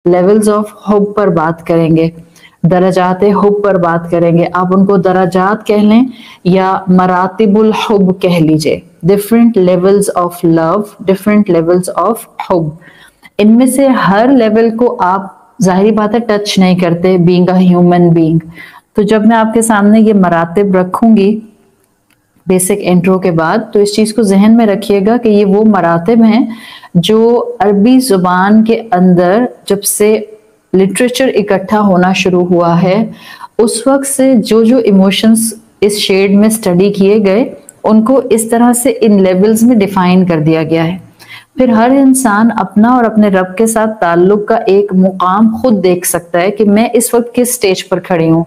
Levels of حب پر بات کریں گے، درجات حب پر بات کریں گے. آپ ان کو درجات کہہ لیں یا مراتب الحب کہہ لیجئے. Different levels of love, different levels of حب. ان میں سے ہر لیول کو آپ ظاہری بات ہے ٹچ نہیں کرتے بینگ اے ہیومن بینگ. تو جب میں آپ کے سامنے یہ مراتب رکھوں گی بیسک انٹرو کے بعد، تو اس چیز کو ذہن میں رکھیے گا کہ یہ وہ مراتب ہیں جو عربی زبان کے اندر جب سے لٹریچر اکٹھا ہونا شروع ہوا ہے اس وقت سے جو جو ایموشنز اس شیڈ میں سٹڈی کیے گئے ان کو اس طرح سے ان لیولز میں ڈیفائن کر دیا گیا ہے. پھر ہر انسان اپنا اور اپنے رب کے ساتھ تعلق کا ایک مقام خود دیکھ سکتا ہے کہ میں اس وقت کس سٹیج پر کھڑی ہوں،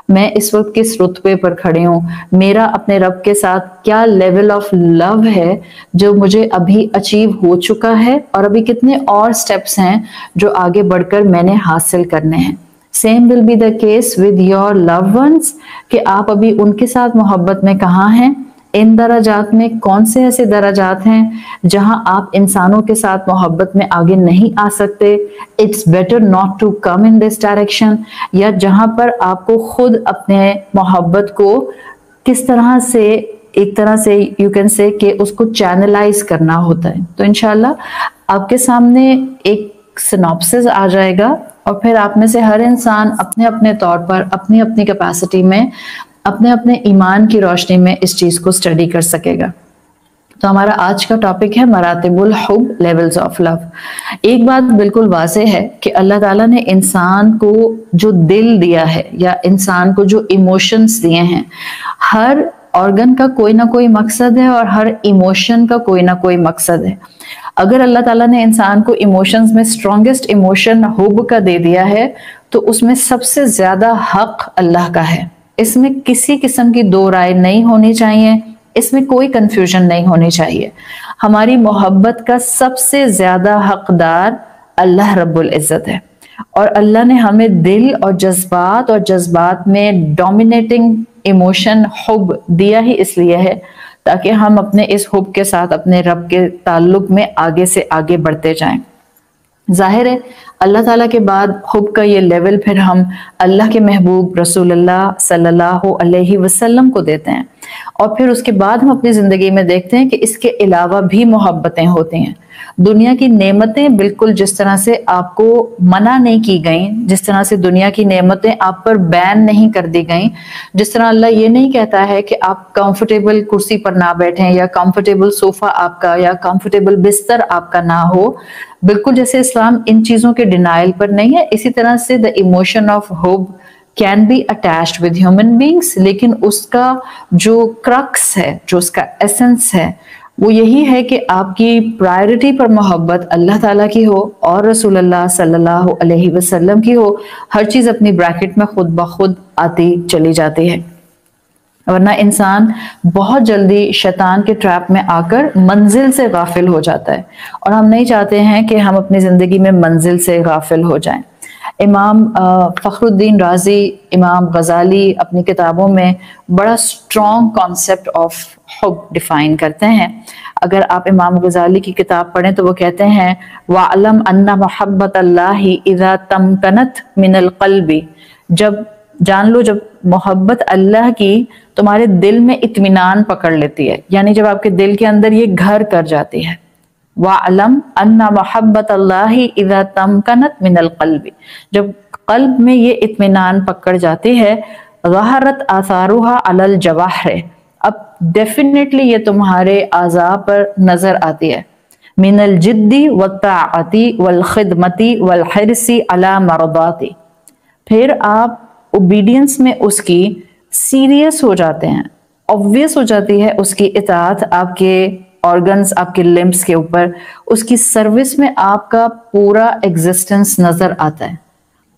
میں اس وقت کس رتبے پر کھڑی ہوں، میرا اپنے رب کے ساتھ کیا لیول آف لو ہے جو مجھے ابھی اچیو ہو چکا ہے، اور ابھی کتنے اور سٹیپس ہیں جو آگے بڑھ کر میں نے حاصل کرنے ہیں. Same will be the case with your love once کہ آپ ابھی ان کے ساتھ محبت میں کہاں ہیں. ان درجات میں کون سے ایسے درجات ہیں جہاں آپ انسانوں کے ساتھ محبت میں آگے نہیں آ سکتے، it's better not to come in this direction, یا جہاں پر آپ کو خود اپنے محبت کو کس طرح سے ایک طرح سے یو کین سے کہ اس کو چینلائز کرنا ہوتا ہے. تو انشاءاللہ آپ کے سامنے ایک سناپسس آ جائے گا اور پھر آپ میں سے ہر انسان اپنے اپنے طور پر اپنی اپنی کیپیسٹی میں اپنے اپنے ایمان کی روشنی میں اس چیز کو سٹڈی کر سکے گا. تو ہمارا آج کا ٹاپک ہے مراتب الحب، لیولز آف لو. ایک بات بالکل واضح ہے کہ اللہ تعالیٰ نے انسان کو جو دل دیا ہے یا انسان کو جو ایموشنز دیے ہیں، ہر آرگن کا کوئی نہ کوئی مقصد ہے اور ہر ایموشن کا کوئی نہ کوئی مقصد ہے. اگر اللہ تعالیٰ نے انسان کو ایموشنز میں اسٹرانگسٹ ایموشن حب کا دے دیا ہے تو اس میں سب سے زیادہ حق اللہ کا ہے. اس میں کسی قسم کی دو رائے نہیں ہونی چاہیے، اس میں کوئی کنفیوژن نہیں ہونی چاہیے. ہماری محبت کا سب سے زیادہ حقدار اللہ رب العزت ہے، اور اللہ نے ہمیں دل اور جذبات میں ڈومینیٹنگ ایموشن حب دیا ہی اس لیے ہے تاکہ ہم اپنے اس حب کے ساتھ اپنے رب کے تعلق میں آگے سے آگے بڑھتے جائیں. ظاہر ہے اللہ تعالیٰ کے بعد حب کا یہ لیول پھر ہم اللہ کے محبوب رسول اللہ صلی اللہ علیہ وسلم کو دیتے ہیں، اور پھر اس کے بعد ہم اپنی زندگی میں دیکھتے ہیں کہ اس کے علاوہ بھی محبتیں ہوتی ہیں. دنیا کی نعمتیں بالکل جس طرح سے آپ کو منع نہیں کی گئیں، جس طرح سے دنیا کی نعمتیں آپ پر بین نہیں کر دی گئیں، جس طرح اللہ یہ نہیں کہتا ہے کہ آپ کمفرٹیبل کرسی پر نہ بیٹھیں یا کمفرٹیبل صوفہ آپ کا یا کمفرٹیبل بستر آپ کا نہ ہو، بالکل جیسے اسلام ان چیزوں کے ڈینائل پر نہیں ہے، اسی طرح سے the emotion of hope can be attached with human beings، لیکن اس کا جو کرکس ہے، جو اس کا ایسنس ہے، وہ یہی ہے کہ آپ کی پرائرٹی پر محبت اللہ تعالیٰ کی ہو اور رسول اللہ صلی اللہ علیہ وسلم کی ہو. ہر چیز اپنی بریکٹ میں خود بخود آتی چلی جاتی ہے، ورنہ انسان بہت جلدی شیطان کے ٹریپ میں آ کر منزل سے غافل ہو جاتا ہے، اور ہم نہیں چاہتے ہیں کہ ہم اپنی زندگی میں منزل سے غافل ہو جائیں. امام فخر الدین رازی، امام غزالی اپنی کتابوں میں بڑا اسٹرانگ کانسیپٹ آف حب ڈیفائن کرتے ہیں. اگر آپ امام غزالی کی کتاب پڑھیں تو وہ کہتے ہیں وَعْلَمْ أَنَّ مَحَبَّةَ اللَّهِ إِذَا تَمْكَنَتْ مِنَ الْقَلْبِ، جب جان لو جب محبت اللہ کی تمہارے دل میں اطمینان پکڑ لیتی ہے، یعنی جب آپ کے دل کے اندر یہ گھر کر جاتی ہے. وَعْلَمْ أَنَّ مَحَبَّةَ اللَّهِ إِذَا تَمْكَنَتْ مِنَ الْقَلْبِ، جب قلب میں یہ اطمینان پکڑ جاتی ہے ظَهَرَتْ آثَارُهَا عَلَى الْجَوَاحِرِ، اب ڈیفینیٹلی یہ تمہارے اعضاء پر نظر آتی ہے. مِنَ الْجِدِّ وَالطَّاعَةِ وَالْخِدْمَةِ وَالْحِرْصِ عَلَى مَرْضَاتِ، پھر آپ اوبیڈینس میں اس کی سیریس ہو جاتے ہیں، obvious ہو جاتی ہے اس کی اطاعت آپ کے آرگنز، آپ کے لمبس کے اوپر، اس کی سروس میں آپ کا پورا ایگزسٹنس نظر آتا ہے.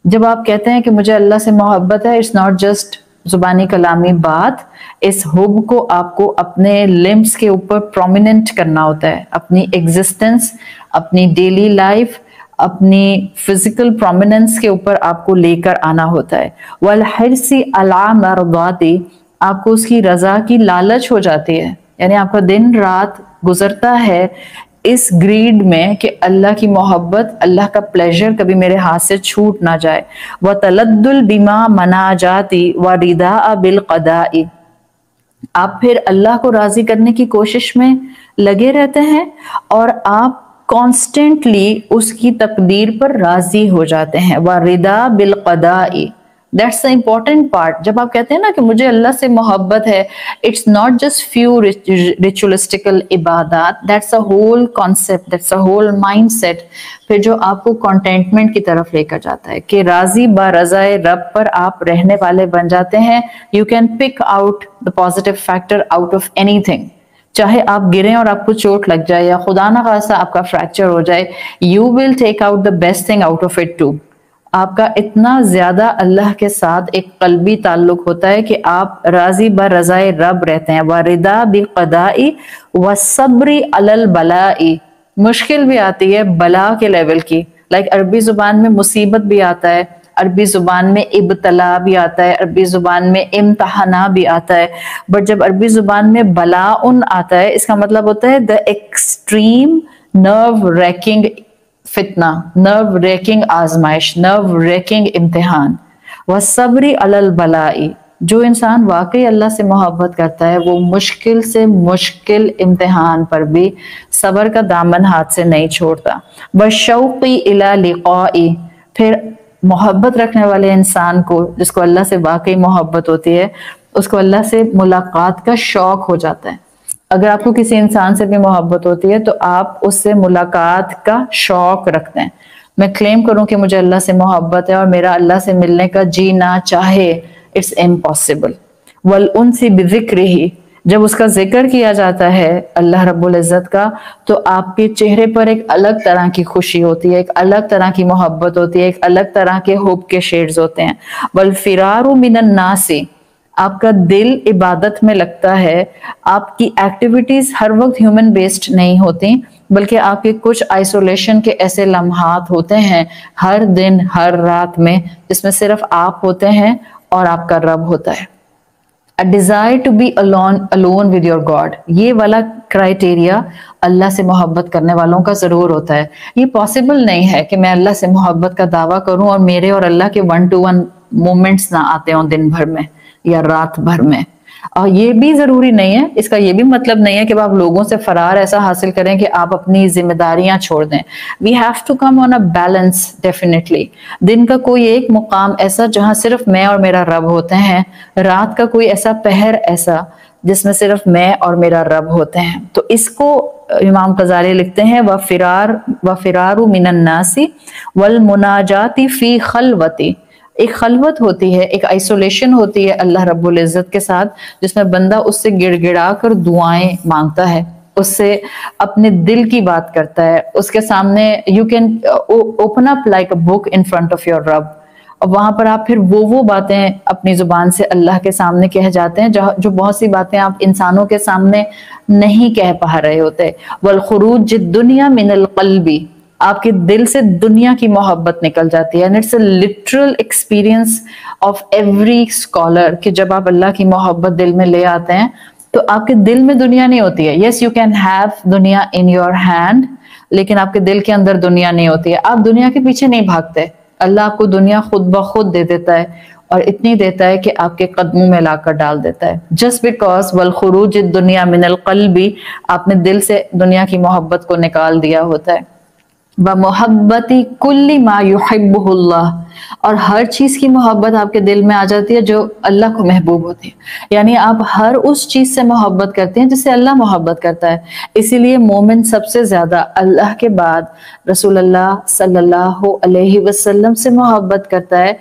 جب آپ کہتے ہیں کہ مجھے اللہ سے محبت ہے، اٹس ناٹ جسٹ زبانی کلامی بات، اس حب کو آپ کو اپنے لمبس کے اوپر پرومیننٹ کرنا ہوتا ہے، اپنی ایگزسٹنس، اپنی ڈیلی لائف، اپنی فزیکل پرومیننس کے اوپر آپ کو لے کر آنا ہوتا ہے. وَالْحِرْصِ عَلَى مَرْضَاتِ، آپ کو اس کی رضا کی لالچ ہو جاتی ہے، یعنی آپ کا دن رات گزرتا ہے اس گریڈ میں کہ اللہ کی محبت، اللہ کا پلیجر کبھی میرے ہاتھ سے چھوٹ نہ جائے. وَتَلَدُّلْ بِمَا مَنَاجَاتِ وَرِدَاءَ بِالْقَضَاءِ، آپ پھر اللہ کو راضی کرنے کی کوشش میں لگے رہتے ہیں اور آپ کانسٹنٹلی اس کی تقدیر پر راضی ہو جاتے ہیں. وَرِدَاءَ بِالْقَضَاءِ، دیٹس the important part. جب آپ کہتے ہیں نا کہ مجھے اللہ سے محبت ہے، it's not just few ritualistical عبادات, that's a whole concept, that's a whole mindset پھر جو آپ کو کنٹینٹمنٹ کی طرف لے کر جاتا ہے کہ راضی با رضائے رب پر آپ رہنے والے بن جاتے ہیں. You can pick out the positive factor out of anything. چاہے آپ گریں اور آپ کو چوٹ لگ جائے یا خدا نہ خواستہ آپ کا فریکچر ہو جائے, you will take out the best thing out of it too. آپ کا اتنا زیادہ اللہ کے ساتھ ایک قلبی تعلق ہوتا ہے کہ آپ راضی بر رضائے رب رہتے ہیں. وَرِدَا بِالْقَضَاءِ وَالصَّبْرِ عَلَى الْبَلَاءِ، مشکل بھی آتی ہے بلا کے لیول کی، لائک عربی زبان میں مصیبت بھی آتا ہے، عربی زبان میں ابتلا بھی آتا ہے، عربی زبان میں امتحانہ بھی آتا ہے، بٹ جب عربی زبان میں بلاءن آتا ہے اس کا مطلب ہوتا ہے the extreme nerve wracking فتنہ، نرو ریکنگ آزمائش، نرو ریکنگ امتحان. وَالصَّبْرِ عَلَى الْبَلَاءِ، جو انسان واقعی اللہ سے محبت کرتا ہے وہ مشکل سے مشکل امتحان پر بھی صبر کا دامن ہاتھ سے نہیں چھوڑتا. وَالشَّوْقِ إِلَى لِقَاءِ، پھر محبت رکھنے والے انسان کو، جس کو اللہ سے واقعی محبت ہوتی ہے، اس کو اللہ سے ملاقات کا شوق ہو جاتا ہے. اگر آپ کو کسی انسان سے بھی محبت ہوتی ہے تو آپ اس سے ملاقات کا شوق رکھتے ہیں. میں کلیم کروں کہ مجھے اللہ سے محبت ہے اور میرا اللہ سے ملنے کا جی نہ چاہے، اٹس امپاسبل. وَالْأُنْسِ بِذِكْرِهِ، جب اس کا ذکر کیا جاتا ہے اللہ رب العزت کا تو آپ کے چہرے پر ایک الگ طرح کی خوشی ہوتی ہے، ایک الگ طرح کی محبت ہوتی ہے، ایک الگ طرح کے ہوپ کے شیڈز ہوتے ہیں. وَالْفِرَارُ مِنَ النَّاسِ، آپ کا دل عبادت میں لگتا ہے، آپ کی ایکٹیویٹیز ہر وقت ہیومن بیسڈ نہیں ہوتی بلکہ آپ کے کچھ آئسولیشن کے ایسے لمحات ہوتے ہیں ہر دن ہر رات میں جس میں صرف آپ ہوتے ہیں اور آپ کا رب ہوتا ہے. A desire to be alone with your God، یہ والا کرائیٹیریا اللہ سے محبت کرنے والوں کا ضرور ہوتا ہے. یہ پاسبل نہیں ہے کہ میں اللہ سے محبت کا دعویٰ کروں اور میرے اور اللہ کے 1-to-1 مومنٹس نہ آتے ہوں دن بھر میں یا رات بھر میں. اور یہ بھی ضروری نہیں ہے، اس کا یہ بھی مطلب نہیں ہے کہ آپ لوگوں سے فرار ایسا حاصل کریں کہ آپ اپنی ذمہ داریاں چھوڑ دیں. We have to come on a balance definitely. دن کا کوئی ایک مقام ایسا جہاں صرف میں اور میرا رب ہوتے ہیں، رات کا کوئی ایسا پہر ایسا جس میں صرف میں اور میرا رب ہوتے ہیں. تو اس کو امام غزالی لکھتے ہیں وَفِرَارُ مِنَ النَّاسِ وَالْمُنَاجَاتِ فِي خَلْوَتِ، ایک خلوت ہوتی ہے، ایک آئسولیشن ہوتی ہے اللہ رب العزت کے ساتھ جس میں بندہ اس سے گڑ گڑا کر دعائیں مانگتا ہے، اس سے اپنے دل کی بات کرتا ہے، اس کے سامنے you can open up like a book in front of your رب، اور وہاں پر آپ پھر وہ باتیں اپنی زبان سے اللہ کے سامنے کہہ جاتے ہیں جو بہت سی باتیں آپ انسانوں کے سامنے نہیں کہہ پا رہے ہوتے. والخروج الدنیا من القلب، آپ کے دل سے دنیا کی محبت نکل جاتی ہے. and it's a literal experience of every scholar کہ جب آپ اللہ کی محبت دل میں لے آتے ہیں تو آپ کے دل میں دنیا نہیں ہوتی ہے. yes you can have دنیا in your hand، لیکن آپ کے دل کے اندر دنیا نہیں ہوتی ہے. آپ دنیا کے پیچھے نہیں بھاگتے، اللہ آپ کو دنیا خود بخود دے دیتا ہے اور اتنی دیتا ہے کہ آپ کے قدموں میں لا کر ڈال دیتا ہے. just because والخروج الدنیا من القلب، آپ نے دل سے دنیا کی محبت کو نکال دیا ہوتا ہے. وَمُحَبَّتِ كُلِّ مَا يُحِبُّهُ اللَّهُ، اور ہر چیز کی محبت آپ کے دل میں آ جاتی ہے جو اللہ کو محبوب ہوتی ہے. یعنی آپ ہر اس چیز سے محبت کرتے ہیں جس سے اللہ محبت کرتا ہے. اسی لیے مومن سب سے زیادہ اللہ کے بعد رسول اللہ صلی اللہ علیہ وسلم سے محبت کرتا ہے،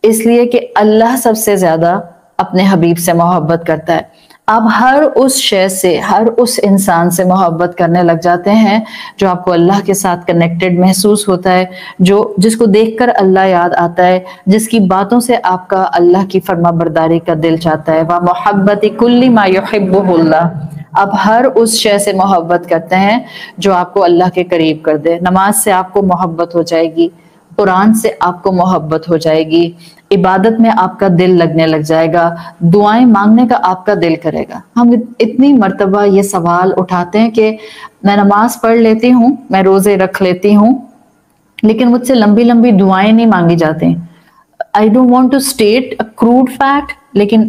اس لیے کہ اللہ سب سے زیادہ اپنے حبیب سے محبت کرتا ہے. آپ ہر اس شے سے، ہر اس انسان سے محبت کرنے لگ جاتے ہیں جو آپ کو اللہ کے ساتھ کنیکٹڈ محسوس ہوتا ہے، جس کو دیکھ کر اللہ یاد آتا ہے، جس کی باتوں سے آپ کا اللہ کی فرما برداری کا دل چاہتا ہے. وَمُحَبَّتِ كُلِّ مَا يُحِبُّهُ اللَّهُ، آپ ہر اس شے سے محبت کرتے ہیں جو آپ کو اللہ کے قریب کر دے. نماز سے آپ کو محبت ہو جائے گی، قرآن سے آپ کو محبت ہو جائے گی، عبادت میں آپ کا دل لگنے لگ جائے گا، دعائیں مانگنے کا آپ کا دل کرے گا۔ ہم اتنی مرتبہ یہ سوال اٹھاتے ہیں کہ میں نماز پڑھ لیتی ہوں، میں روزے رکھ لیتی ہوں، لیکن مجھ سے لمبی لمبی دعائیں نہیں مانگی جاتی۔ I don't want to state a crude fact، لیکن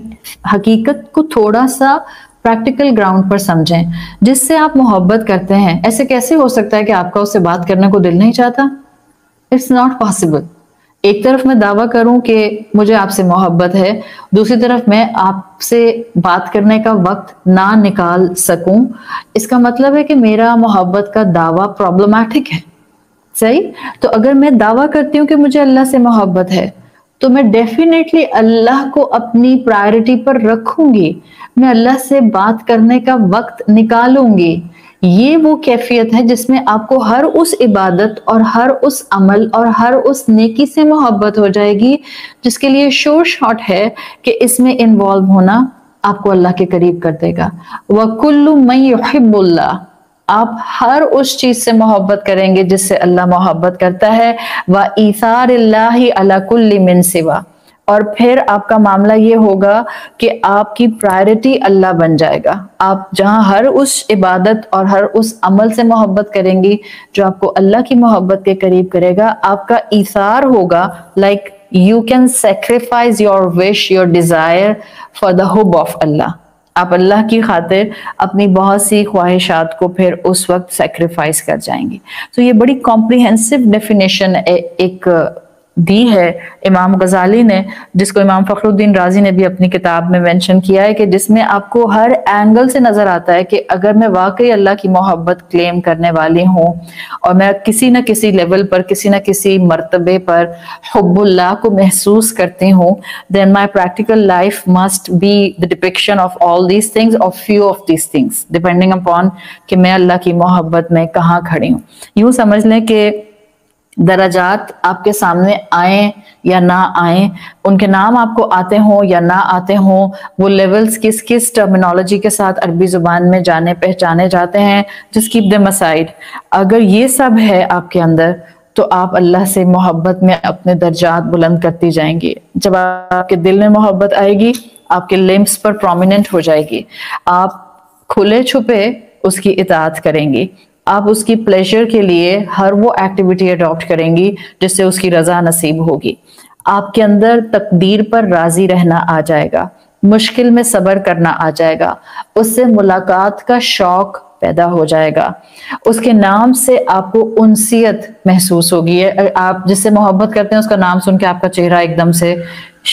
حقیقت کو تھوڑا سا پریکٹیکل گراؤنڈ پر سمجھیں۔ جس سے آپ محبت کرتے ہیں، ایسے کیسے ہو سکتا ہے کہ آپ کا اس سے بات کرنے کو دل نہیں چاہتا؟ It's not possible۔ ایک طرف میں دعویٰ کروں کہ مجھے آپ سے محبت ہے، دوسری طرف میں آپ سے بات کرنے کا وقت نہ نکال سکوں، اس کا مطلب ہے کہ میرا محبت کا دعویٰ پرابلمٹک ہے۔ صحیح؟ تو اگر میں دعویٰ کرتی ہوں کہ مجھے اللہ سے محبت ہے، تو میں ڈیفینیٹلی اللہ کو اپنی پرائرٹی پر رکھوں گی، میں اللہ سے بات کرنے کا وقت نکالوں گی۔ یہ وہ کیفیت ہے جس میں آپ کو ہر اس عبادت اور ہر اس عمل اور ہر اس نیکی سے محبت ہو جائے گی جس کے لیے شور شاٹ ہے کہ اس میں انوالو ہونا آپ کو اللہ کے قریب کر دے گا۔ وَكُلُّ مَن يُحِبُّ اللَّهِ، آپ ہر اس چیز سے محبت کریں گے جس سے اللہ محبت کرتا ہے۔ وَإِيثَارِ اللَّهِ عَلَى كُلِّ مِن سِوَى، اور پھر آپ کا معاملہ یہ ہوگا کہ آپ کی پرائرٹی اللہ بن جائے گا۔ آپ جہاں ہر اس عبادت اور ہر اس عمل سے محبت کریں گی جو آپ کو اللہ کی محبت کے قریب کرے گا، آپ کا ایثار ہوگا، like you can sacrifice your wish, your desire for the hub of Allah۔ آپ اللہ کی خاطر اپنی بہت سی خواہشات کو پھر اس وقت سیکریفائز کر جائیں گے۔ تو یہ بڑی کمپریہنسو ڈیفینیشن ایک دی ہے امام غزالی نے، جس کو امام فخر الدین رازی نے بھی اپنی کتاب میں مینشن کیا ہے، کہ جس میں آپ کو ہر اینگل سے نظر آتا ہے کہ اگر میں واقعی اللہ کی محبت کلیم کرنے والی ہوں اور میں کسی نہ کسی لیول پر، کسی نہ کسی مرتبے پر حب اللہ کو محسوس کرتی ہوں، then my practical life must be the depiction of all these things or few of these things depending upon کہ میں اللہ کی محبت میں کہاں کھڑی ہوں۔ یوں سمجھ لیں کہ درجات آپ کے سامنے آئیں یا نہ آئیں، ان کے نام آپ کو آتے ہوں یا نہ آتے ہوں، وہ لیولز کس کس ٹرمینالوجی کے ساتھ عربی زبان میں جانے پہچانے جاتے ہیں، just keep them aside۔ اگر یہ سب ہے آپ کے اندر تو آپ اللہ سے محبت میں اپنے درجات بلند کرتی جائیں گی۔ جب آپ کے دل میں محبت آئے گی، آپ کے لمبس پر پرومیننٹ ہو جائے گی، آپ کھلے چھپے اس کی اطاعت کریں گی، آپ اس کی پلیزر کے لیے ہر وہ ایکٹیویٹی اڈاپٹ کریں گی جس سے اس کی رضا نصیب ہوگی۔ آپ کے اندر تقدیر پر راضی رہنا آ جائے گا، مشکل میں صبر کرنا آ جائے گا، اس سے ملاقات کا شوق پیدا ہو جائے گا، اس کے نام سے آپ کو انسیت محسوس ہوگی۔ آپ جس سے محبت کرتے ہیں اس کا نام سن کے آپ کا چہرہ ایک دم سے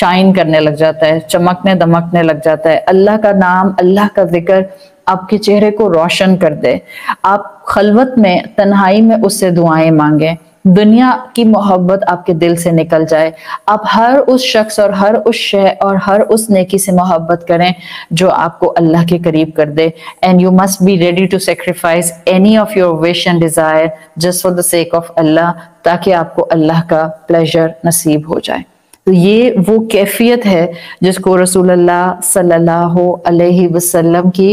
شائن کرنے لگ جاتا ہے، چمکنے دمکنے لگ جاتا ہے۔ اللہ کا نام، اللہ کا ذکر آپ کے چہرے کو روشن کر دے۔ آپ خلوت میں، تنہائی میں اس سے دعائیں مانگیں، دنیا کی محبت آپ کے دل سے نکل جائے، آپ ہر اس شخص اور ہر اس شے اور ہر اس نیکی سے محبت کریں جو آپ کو اللہ کے قریب کر دے۔ and you must be ready to sacrifice any of your wish and desire just for the sake of Allah، تاکہ آپ کو اللہ کا پلیزر نصیب ہو جائے۔ تو یہ وہ کیفیت ہے جس کو رسول اللہ صلی اللہ علیہ وسلم کی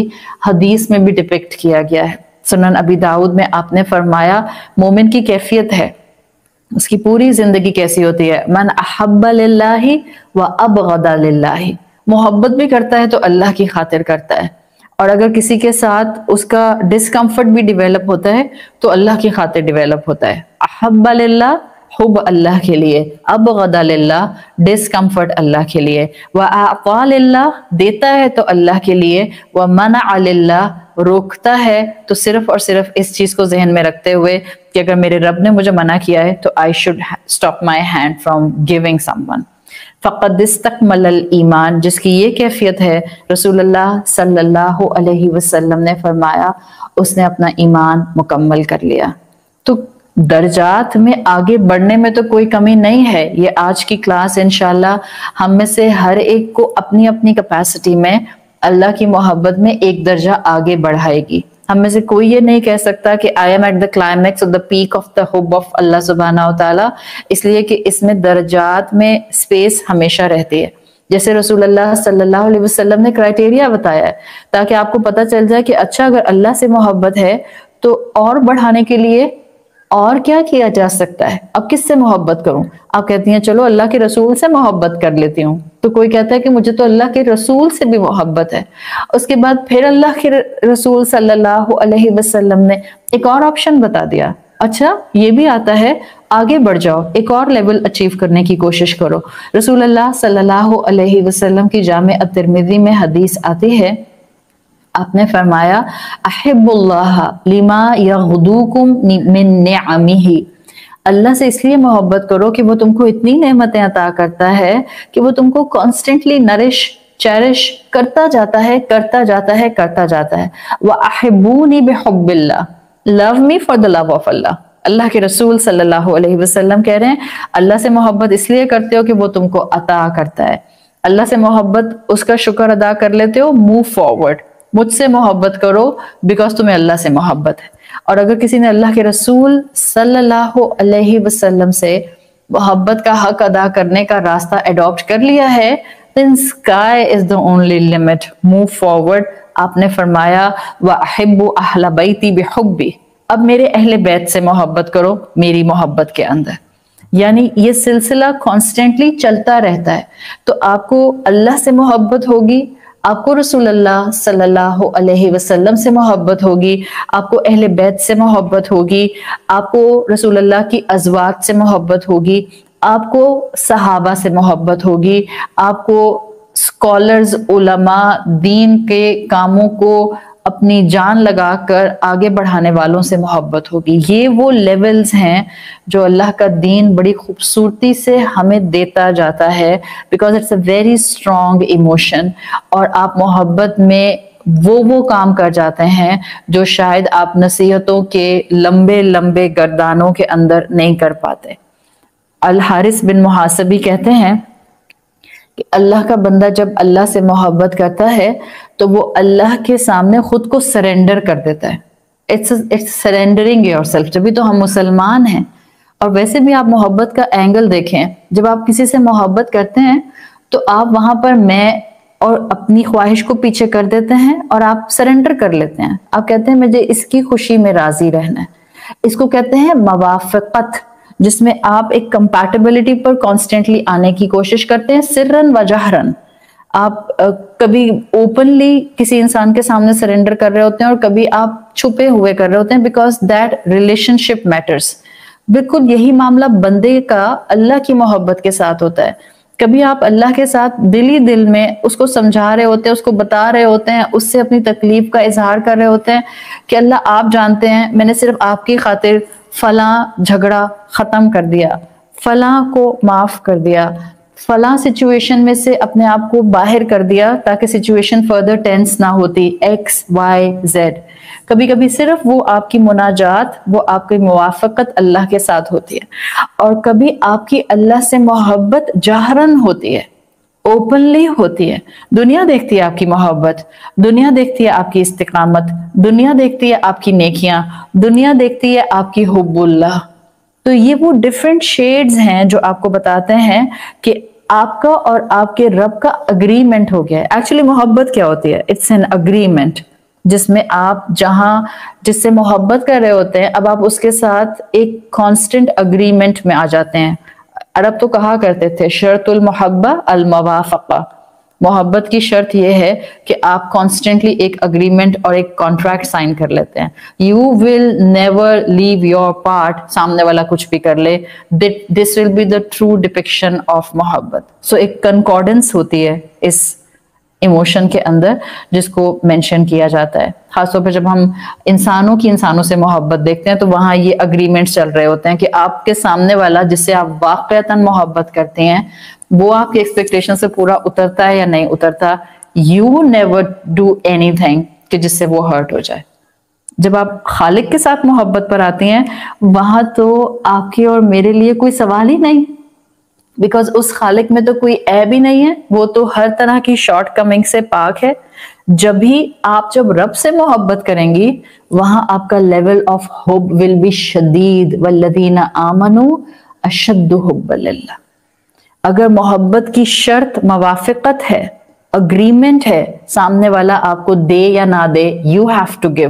حدیث میں بھی ڈپکٹ کیا گیا ہے۔ سنن ابی داؤد میں آپ نے فرمایا مومن کی کیفیت ہے، اس کی پوری زندگی کیسی ہوتی ہے، من احب للہ و ابغض للہ، محبت بھی کرتا ہے تو اللہ کی خاطر کرتا ہے، اور اگر کسی کے ساتھ اس کا ڈسکمفرٹ بھی ڈیویلپ ہوتا ہے تو اللہ کی خاطر ڈیویلپ ہوتا ہے۔ احب للہ، حب اللہ کے لیے، ابغض للہ، ڈسکمفرٹ اللہ کے لیے، واعطا للہ، دیتا ہے تو اللہ کے لیے، ومنع للہ، روکتا ہے تو صرف اور صرف اس چیز کو ذہن میں رکھتے ہوئے کہ اگر میرے رب نے مجھے منع کیا ہے تو I should stop my hand from giving someone۔ فقد استکمل الایمان، جس کی یہ کیفیت ہے، رسول اللہ صلی اللہ علیہ وسلم نے فرمایا اس نے اپنا ایمان مکمل کر لیا۔ تو درجات میں آگے بڑھنے میں تو کوئی کمی نہیں ہے۔ یہ آج کی کلاس انشاءاللہ ہم میں سے ہر ایک کو اپنی اپنی کیپیسٹی میں اللہ کی محبت میں ایک درجہ آگے بڑھائے گی۔ ہم میں سے کوئی یہ نہیں کہہ سکتا کہ I am at the climax of the peak of the hub of اللہ سبحانہ وتعالی، اس لیے کہ اس میں درجات میں سپیس ہمیشہ رہتی ہے۔ جیسے رسول اللہ صلی اللہ علیہ وسلم نے کرائٹیریا بتایا ہے تاکہ آپ کو پتہ چل جائے کہ اچھا اگر اللہ سے محبت ہے تو اور بڑھانے کے لیے اور کیا کیا جا سکتا ہے؟ اب کس سے محبت کروں؟ آپ کہتی ہیں چلو اللہ کے رسول سے محبت کر لیتی ہوں، تو کوئی کہتا ہے کہ مجھے تو اللہ کے رسول سے بھی محبت ہے، اس کے بعد پھر اللہ کے رسول صلی اللہ علیہ وسلم نے ایک اور آپشن بتا دیا، اچھا یہ بھی آتا ہے، آگے بڑھ جاؤ، ایک اور لیول اچیو کرنے کی کوشش کرو۔ رسول اللہ صلی اللہ علیہ وسلم کی جامع الترمذی میں حدیث آتی ہے، آپ نے فرمایا احب اللہ لما یغدوکم من نعمہ، اللہ سے اس لیے محبت کرو کہ وہ تم کو اتنی نعمتیں عطا کرتا ہے کہ وہ تم کو کانسٹنٹلی نرش چیرش کرتا جاتا ہے کرتا جاتا ہے کرتا جاتا ہے۔ وَأَحِبُّونِي بِحُبِّ اللَّهِ، love me for the love of Allah۔ اللہ کے رسول صلی اللہ علیہ وسلم کہہ رہے ہیں اللہ سے محبت اس لیے کرتے ہو کہ وہ تم کو عطا کرتا ہے، اللہ سے محبت اس کا شکر ادا کر لیتے ہو، موو فارورڈ، مجھ سے محبت کرو بیکاز تمہیں اللہ سے محبت ہے۔ اور اگر کسی نے اللہ کے رسول صلی اللہ علیہ وسلم سے محبت کا حق ادا کرنے کا راستہ اڈاپٹ کر لیا ہے then sky is the only limit، move forward۔ آپ نے فرمایا وَأَحِبُّ أَهْلَ بَيْتِي بِحُبِّي، اب میرے اہل بیت سے محبت کرو میری محبت کے اندر، یعنی یہ سلسلہ کانسٹنٹلی چلتا رہتا ہے۔ تو آپ کو اللہ سے محبت ہوگی، آپ کو رسول اللہ صلی اللہ علیہ وسلم سے محبت ہوگی، آپ کو اہل بیت سے محبت ہوگی، آپ کو رسول اللہ کی ازواج سے محبت ہوگی، آپ کو صحابہ سے محبت ہوگی، آپ کو اسکالرز علماء دین کے کاموں کو اپنی جان لگا کر آگے بڑھانے والوں سے محبت ہوگی۔ یہ وہ لیولز ہیں جو اللہ کا دین بڑی خوبصورتی سے ہمیں دیتا جاتا ہے، because it's a very strong emotion, اور آپ محبت میں وہ کام کر جاتے ہیں جو شاید آپ نصیحتوں کے لمبے لمبے گردانوں کے اندر نہیں کر پاتے۔ الحارث بن محاسبی کہتے ہیں کہ اللہ کا بندہ جب اللہ سے محبت کرتا ہے تو وہ اللہ کے سامنے خود کو سرنڈر کر دیتا ہے۔ It's surrendering yourself۔ جبھی تو ہم مسلمان ہیں۔ اور ویسے بھی آپ محبت کا اینگل دیکھیں، جب آپ کسی سے محبت کرتے ہیں تو آپ وہاں پر میں اور اپنی خواہش کو پیچھے کر دیتے ہیں اور آپ سرنڈر کر لیتے ہیں۔ آپ کہتے ہیں مجھے اس کی خوشی میں راضی رہنا ہے۔ اس کو کہتے ہیں موافقت، جس میں آپ ایک کمپیٹیبلٹی پر کانسٹنٹلی آنے کی کوشش کرتے ہیں، سرن و جہرن۔ آپ کبھی اوپنلی کسی انسان کے سامنے سرنڈر کر رہے ہوتے ہیں اور کبھی آپ چھپے ہوئے کر رہے ہوتے ہیں، because that relationship matters. بالکل یہی معاملہ بندے کا اللہ کی محبت کے ساتھ ہوتا ہے۔ کبھی آپ اللہ کے ساتھ دلی دل میں اس کو سمجھا رہے ہوتے ہیں، اس کو بتا رہے ہوتے ہیں، اس سے اپنی تکلیف کا اظہار کر رہے ہوتے ہیں کہ اللہ آپ جانتے ہیں میں نے صرف آپ کی خاطر فلاں جھگڑا ختم کر دیا، فلاں کو معاف کر دیا، فلاں سچویشن میں سے اپنے آپ کو باہر کر دیا تاکہ سچویشن فردر ٹینس نہ ہوتی، ایکس وائی زیڈ۔ کبھی کبھی صرف وہ آپ کی مناجات، وہ آپ کی موافقت اللہ کے ساتھ ہوتی ہے، اور کبھی آپ کی اللہ سے محبت جہرن ہوتی ہے، اوپنلی ہوتی ہے۔ دنیا دیکھتی ہے آپ کی محبت، دنیا دیکھتی ہے آپ کی استقامت، دنیا دیکھتی ہے آپ کی نیکیاں، دنیا دیکھتی ہے آپ کی حب اللہ۔ تو یہ وہ ڈیفرنٹ شیڈز ہیں جو آپ کو بتاتے ہیں کہ آپ کا اور آپ کے رب کا اگریمنٹ ہو گیا ہے۔ ایکچولی محبت کیا ہوتی ہے؟ اٹس این اگریمنٹ، جس میں آپ جس سے محبت کر رہے ہوتے ہیں، اب آپ اس کے ساتھ ایک کانسٹنٹ اگریمنٹ میں آ جاتے ہیں۔ عرب تو کہا کرتے تھے شرط المحبہ الموافقہ، محبت کی شرط یہ ہے کہ آپ کانسٹنٹلی ایک اگریمنٹ اور ایک کانٹریکٹ سائن کر لیتے ہیں۔ You will never leave your part, سامنے والا کچھ بھی کر لے، this will be the true depiction of محبت۔ سو ایک کنکارڈنس ہوتی ہے اس ایموشن کے اندر جس کو مینشن کیا جاتا ہے۔ خاص طور پہ جب ہم انسانوں سے محبت دیکھتے ہیں تو وہاں یہ اگریمنٹس چل رہے ہوتے ہیں کہ آپ کے سامنے والا جس سے آپ واقعتاً محبت کرتے ہیں وہ آپ کی ایکسپیکٹیشن سے پورا اترتا ہے یا نہیں اترتا۔ You never do any thing کہ جس سے وہ ہرٹ ہو جائے۔ جب آپ خالق کے ساتھ محبت پر آتی ہیں وہاں تو آپ کے اور میرے لیے کوئی سوال ہی نہیں، بیکاز اس خالق میں تو کوئی عیب ہی نہیں ہے، وہ تو ہر طرح کی شارٹ کمنگ سے پاک ہے۔ جب رب سے محبت کریں گی وہاں آپ کا لیول آف حب ول بی شدید، والذین آمنوا اشد حبا للہ۔ اگر محبت کی شرط موافقت ہے، اگریمنٹ ہے، سامنے والا آپ کو دے یا نہ دے، you have to give.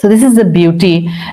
So this is the beauty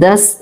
10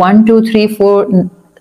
1 2 3 4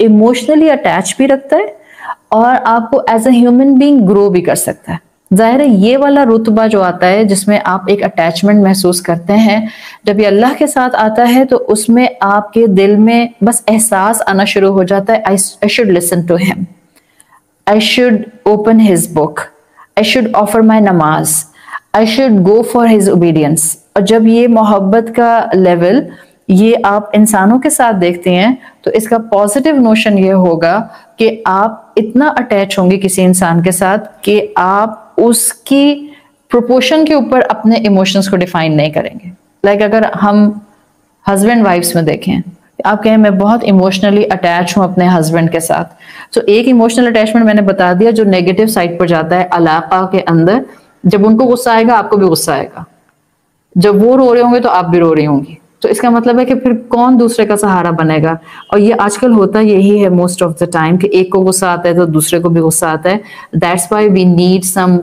emotionally attach بھی رکھتا ہے اور آپ کو ایز اے ہیومن بینگ گرو بھی کر سکتا ہے. ظاہر ہے یہ والا رتبہ جو آتا ہے جس میں آپ ایک اٹیچمنٹ محسوس کرتے ہیں، جب یہ اللہ کے ساتھ آتا ہے تو اس میں آپ کے دل میں بس احساس آنا شروع ہو جاتا ہے I should listen to him, I should open his book, I should offer my namaz, I should go for his obedience. اور جب یہ محبت کا لیول یہ آپ انسانوں کے ساتھ دیکھتے ہیں تو اس کا پازیٹیو نوشن یہ ہوگا کہ آپ اتنا اٹیچ ہوں گے کسی انسان کے ساتھ کہ آپ اس کی پروپورشن کے اوپر اپنے ایموشنز کو ڈیفائن نہیں کریں گے. لائک اگر ہم ہسبینڈ وائفس میں دیکھیں، آپ کہیں میں بہت ایموشنلی اٹیچ ہوں اپنے ہسبینڈ کے ساتھ، تو ایک ایموشنل اٹیچمنٹ میں نے بتا دیا جو نیگیٹو سائڈ پر جاتا ہے علاقہ کے اندر. جب ان کو غصہ آئے گا آپ کو بھی غصہ آئے گا، جب وہ رو رہے ہوں گے تو آپ بھی رو رہی ہوں گی. تو اس کا مطلب ہے کہ پھر کون دوسرے کا سہارا بنے گا؟ اور یہ آج کل ہوتا یہی ہے موسٹ آف دا ٹائم کہ ایک کو غصہ آتا ہے تو دوسرے کو بھی غصہ آتا ہے. That's why we need some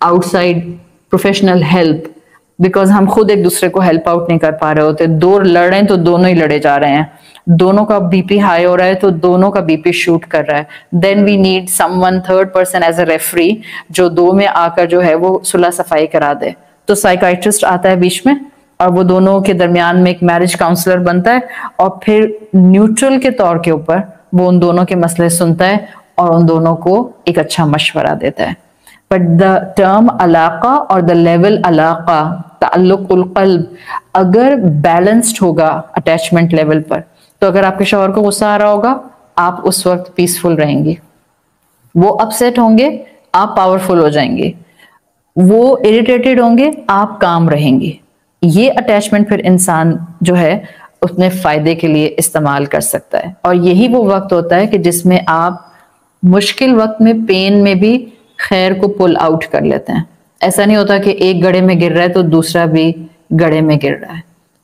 outside professional help, because ہم خود ایک دوسرے کو ہیلپ آؤٹ نہیں کر پا رہے ہوتے. دو لڑ رہے ہیں تو دونوں ہی لڑے جا رہے ہیں، دونوں کا بی پی ہائی ہو رہا ہے تو دونوں کا بی پی شوٹ کر رہا ہے. Then we need someone third person as a referee جو دو میں آ کر جو ہے وہ صلح صفائی کرا دے. تو سائیکائٹرسٹ آتا ہے بیچ میں اور وہ دونوں کے درمیان میں ایک میرج کاؤنسلر بنتا ہے اور پھر نیوٹرل کے طور کے اوپر وہ ان دونوں کے مسئلے سنتا ہے اور ان دونوں کو ایک اچھا مشورہ دیتا ہے. بٹ دا ٹرم علاقہ اور دا لیول علاقہ تعلق القلب اگر بیلنسڈ ہوگا اٹیچمنٹ لیول پر، تو اگر آپ کے شوہر کو غصہ آ رہا ہوگا آپ اس وقت پیسفل رہیں گی، وہ اپسیٹ ہوں گے آپ پاورفل ہو جائیں گے، وہ اریٹیٹڈ ہوں گے آپ کام رہیں گے. یہ اٹیچمنٹ پھر انسان جو ہے اپنے فائدے کے لیے استعمال کر سکتا ہے. اور یہی وہ وقت ہوتا ہے کہ جس میں آپ مشکل وقت میں پین میں بھی خیر کو پل آؤٹ کر لیتے ہیں. ایسا نہیں ہوتا کہ ایک گڑھے میں گر رہا ہے تو دوسرا بھی گڑھے میں گر رہا ہے.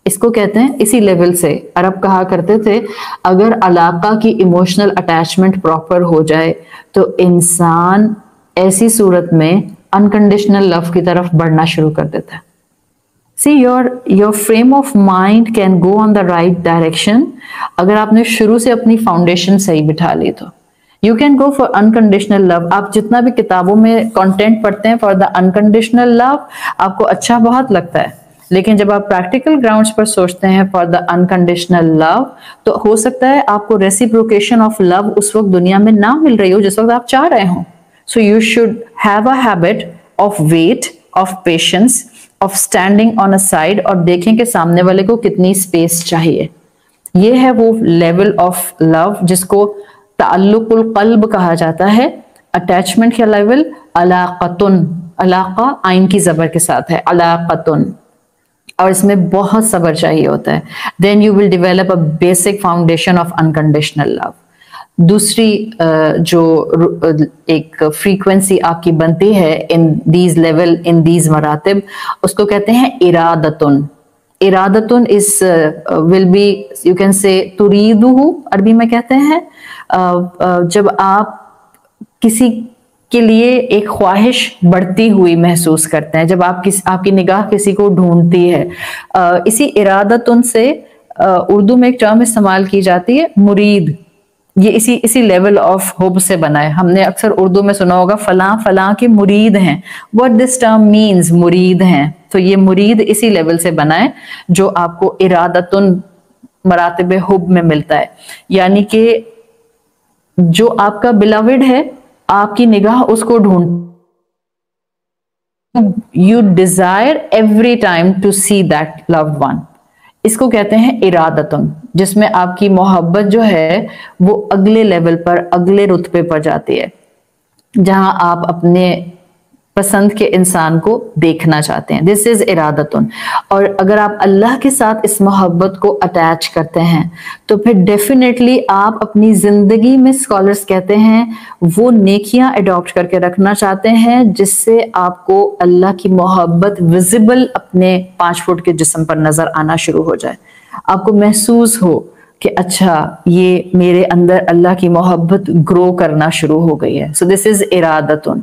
اس کو کہتے ہیں اسی لیول سے عرب کہا کرتے تھے اگر علاقہ کی ایموشنل اٹیچمنٹ پراپر ہو جائے تو انسان ایسی صورت میں انکنڈیشنل لو کی طرف بڑھنا شروع کر دیتا ہے. See, your frame of mind can go on the right direction اگر آپ نے شروع سے اپنی فاؤنڈیشن صحیح بٹھا لی تو. You can go for unconditional love. آپ جتنا بھی کتابوں میں کنٹینٹ پڑھتے ہیں for the unconditional love آپ کو اچھا بہت لگتا ہے، لیکن جب آپ پریکٹیکل گراؤنڈز پر سوچتے ہیں for the unconditional love تو ہو سکتا ہے آپ کو reciprocation of love اس وقت دنیا میں نہ مل رہی ہو جس وقت آپ چاہ رہے ہوں. So you should have a habit of wait, of patience, of standing on a side اور دیکھیں کہ سامنے والے کو کتنی اسپیس چاہیے. یہ ہے وہ لیول آف لو جس کو تعلق القلب کہا جاتا ہے. اٹیچمنٹ کا لیول علاقتن، علاقہ آئین کی زبر کے ساتھ ہے علاقتن، اور اس میں بہت صبر چاہیے ہوتا ہے. Then you will develop a basic foundation of unconditional love. دوسری جو ایک فریکوینسی آپ کی بنتی ہے in these level in these مراتب اس کو کہتے ہیں ارادتن. ارادتن is will be you can say تریدہ عربی میں کہتے ہیں جب آپ کسی کے لیے ایک خواہش بڑھتی ہوئی محسوس کرتے ہیں، جب آپ کی نگاہ کسی کو ڈھونڈتی ہے. اسی ارادتن سے اردو میں ایک ٹرم استعمال کی جاتی ہے مرید. یہ اسی لیول آف ہوپ سے بنا ہے. ہم نے اکثر اردو میں سنا ہوگا فلاں فلاں کے مرید ہیں. what this term means مرید ہیں. تو یہ مرید اسی لیول سے بنا ہے جو آپ کو ارادتن مراتب حب میں ملتا ہے. یعنی کہ جو آپ کا beloved ہے آپ کی نگاہ اس کو ڈھونڈ you desire every time to see that loved one. اس کو کہتے ہیں ارادتن، جس میں آپ کی محبت جو ہے وہ اگلے لیول پر اگلے رتبے پر جاتی ہے جہاں آپ اپنے پسند کے انسان کو دیکھنا چاہتے ہیں. دس از ارادتن. اور اگر آپ اللہ کے ساتھ اس محبت کو اٹیچ کرتے ہیں تو پھر ڈیفینیٹلی آپ اپنی زندگی میں اسکالرس کہتے ہیں وہ نیکیاں اڈاپٹ کر کے رکھنا چاہتے ہیں جس سے آپ کو اللہ کی محبت ویزیبل اپنے 5 فٹ کے جسم پر نظر آنا شروع ہو جائے. آپ کو محسوس ہو کہ اچھا یہ میرے اندر اللہ کی محبت گرو کرنا شروع ہو گئی ہے. سو دس از ارادتن.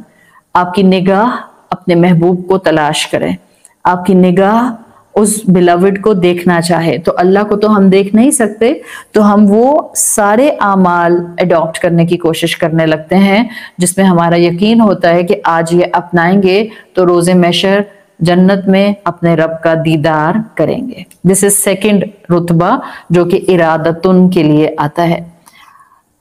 آپ کی نگاہ اپنے محبوب کو تلاش کرے، آپ کی نگاہ اس beloved کو دیکھنا چاہے. تو اللہ کو تو ہم دیکھ نہیں سکتے, تو ہم وہ سارے اعمال اڈاپٹ کرنے کی کوشش کرنے لگتے ہیں جس میں ہمارا یقین ہوتا ہے کہ آج یہ اپنائیں گے تو روز محشر جنت میں اپنے رب کا دیدار کریں گے. دس از سیکنڈ رتبہ جو کہ ارادتن کے لیے آتا ہے.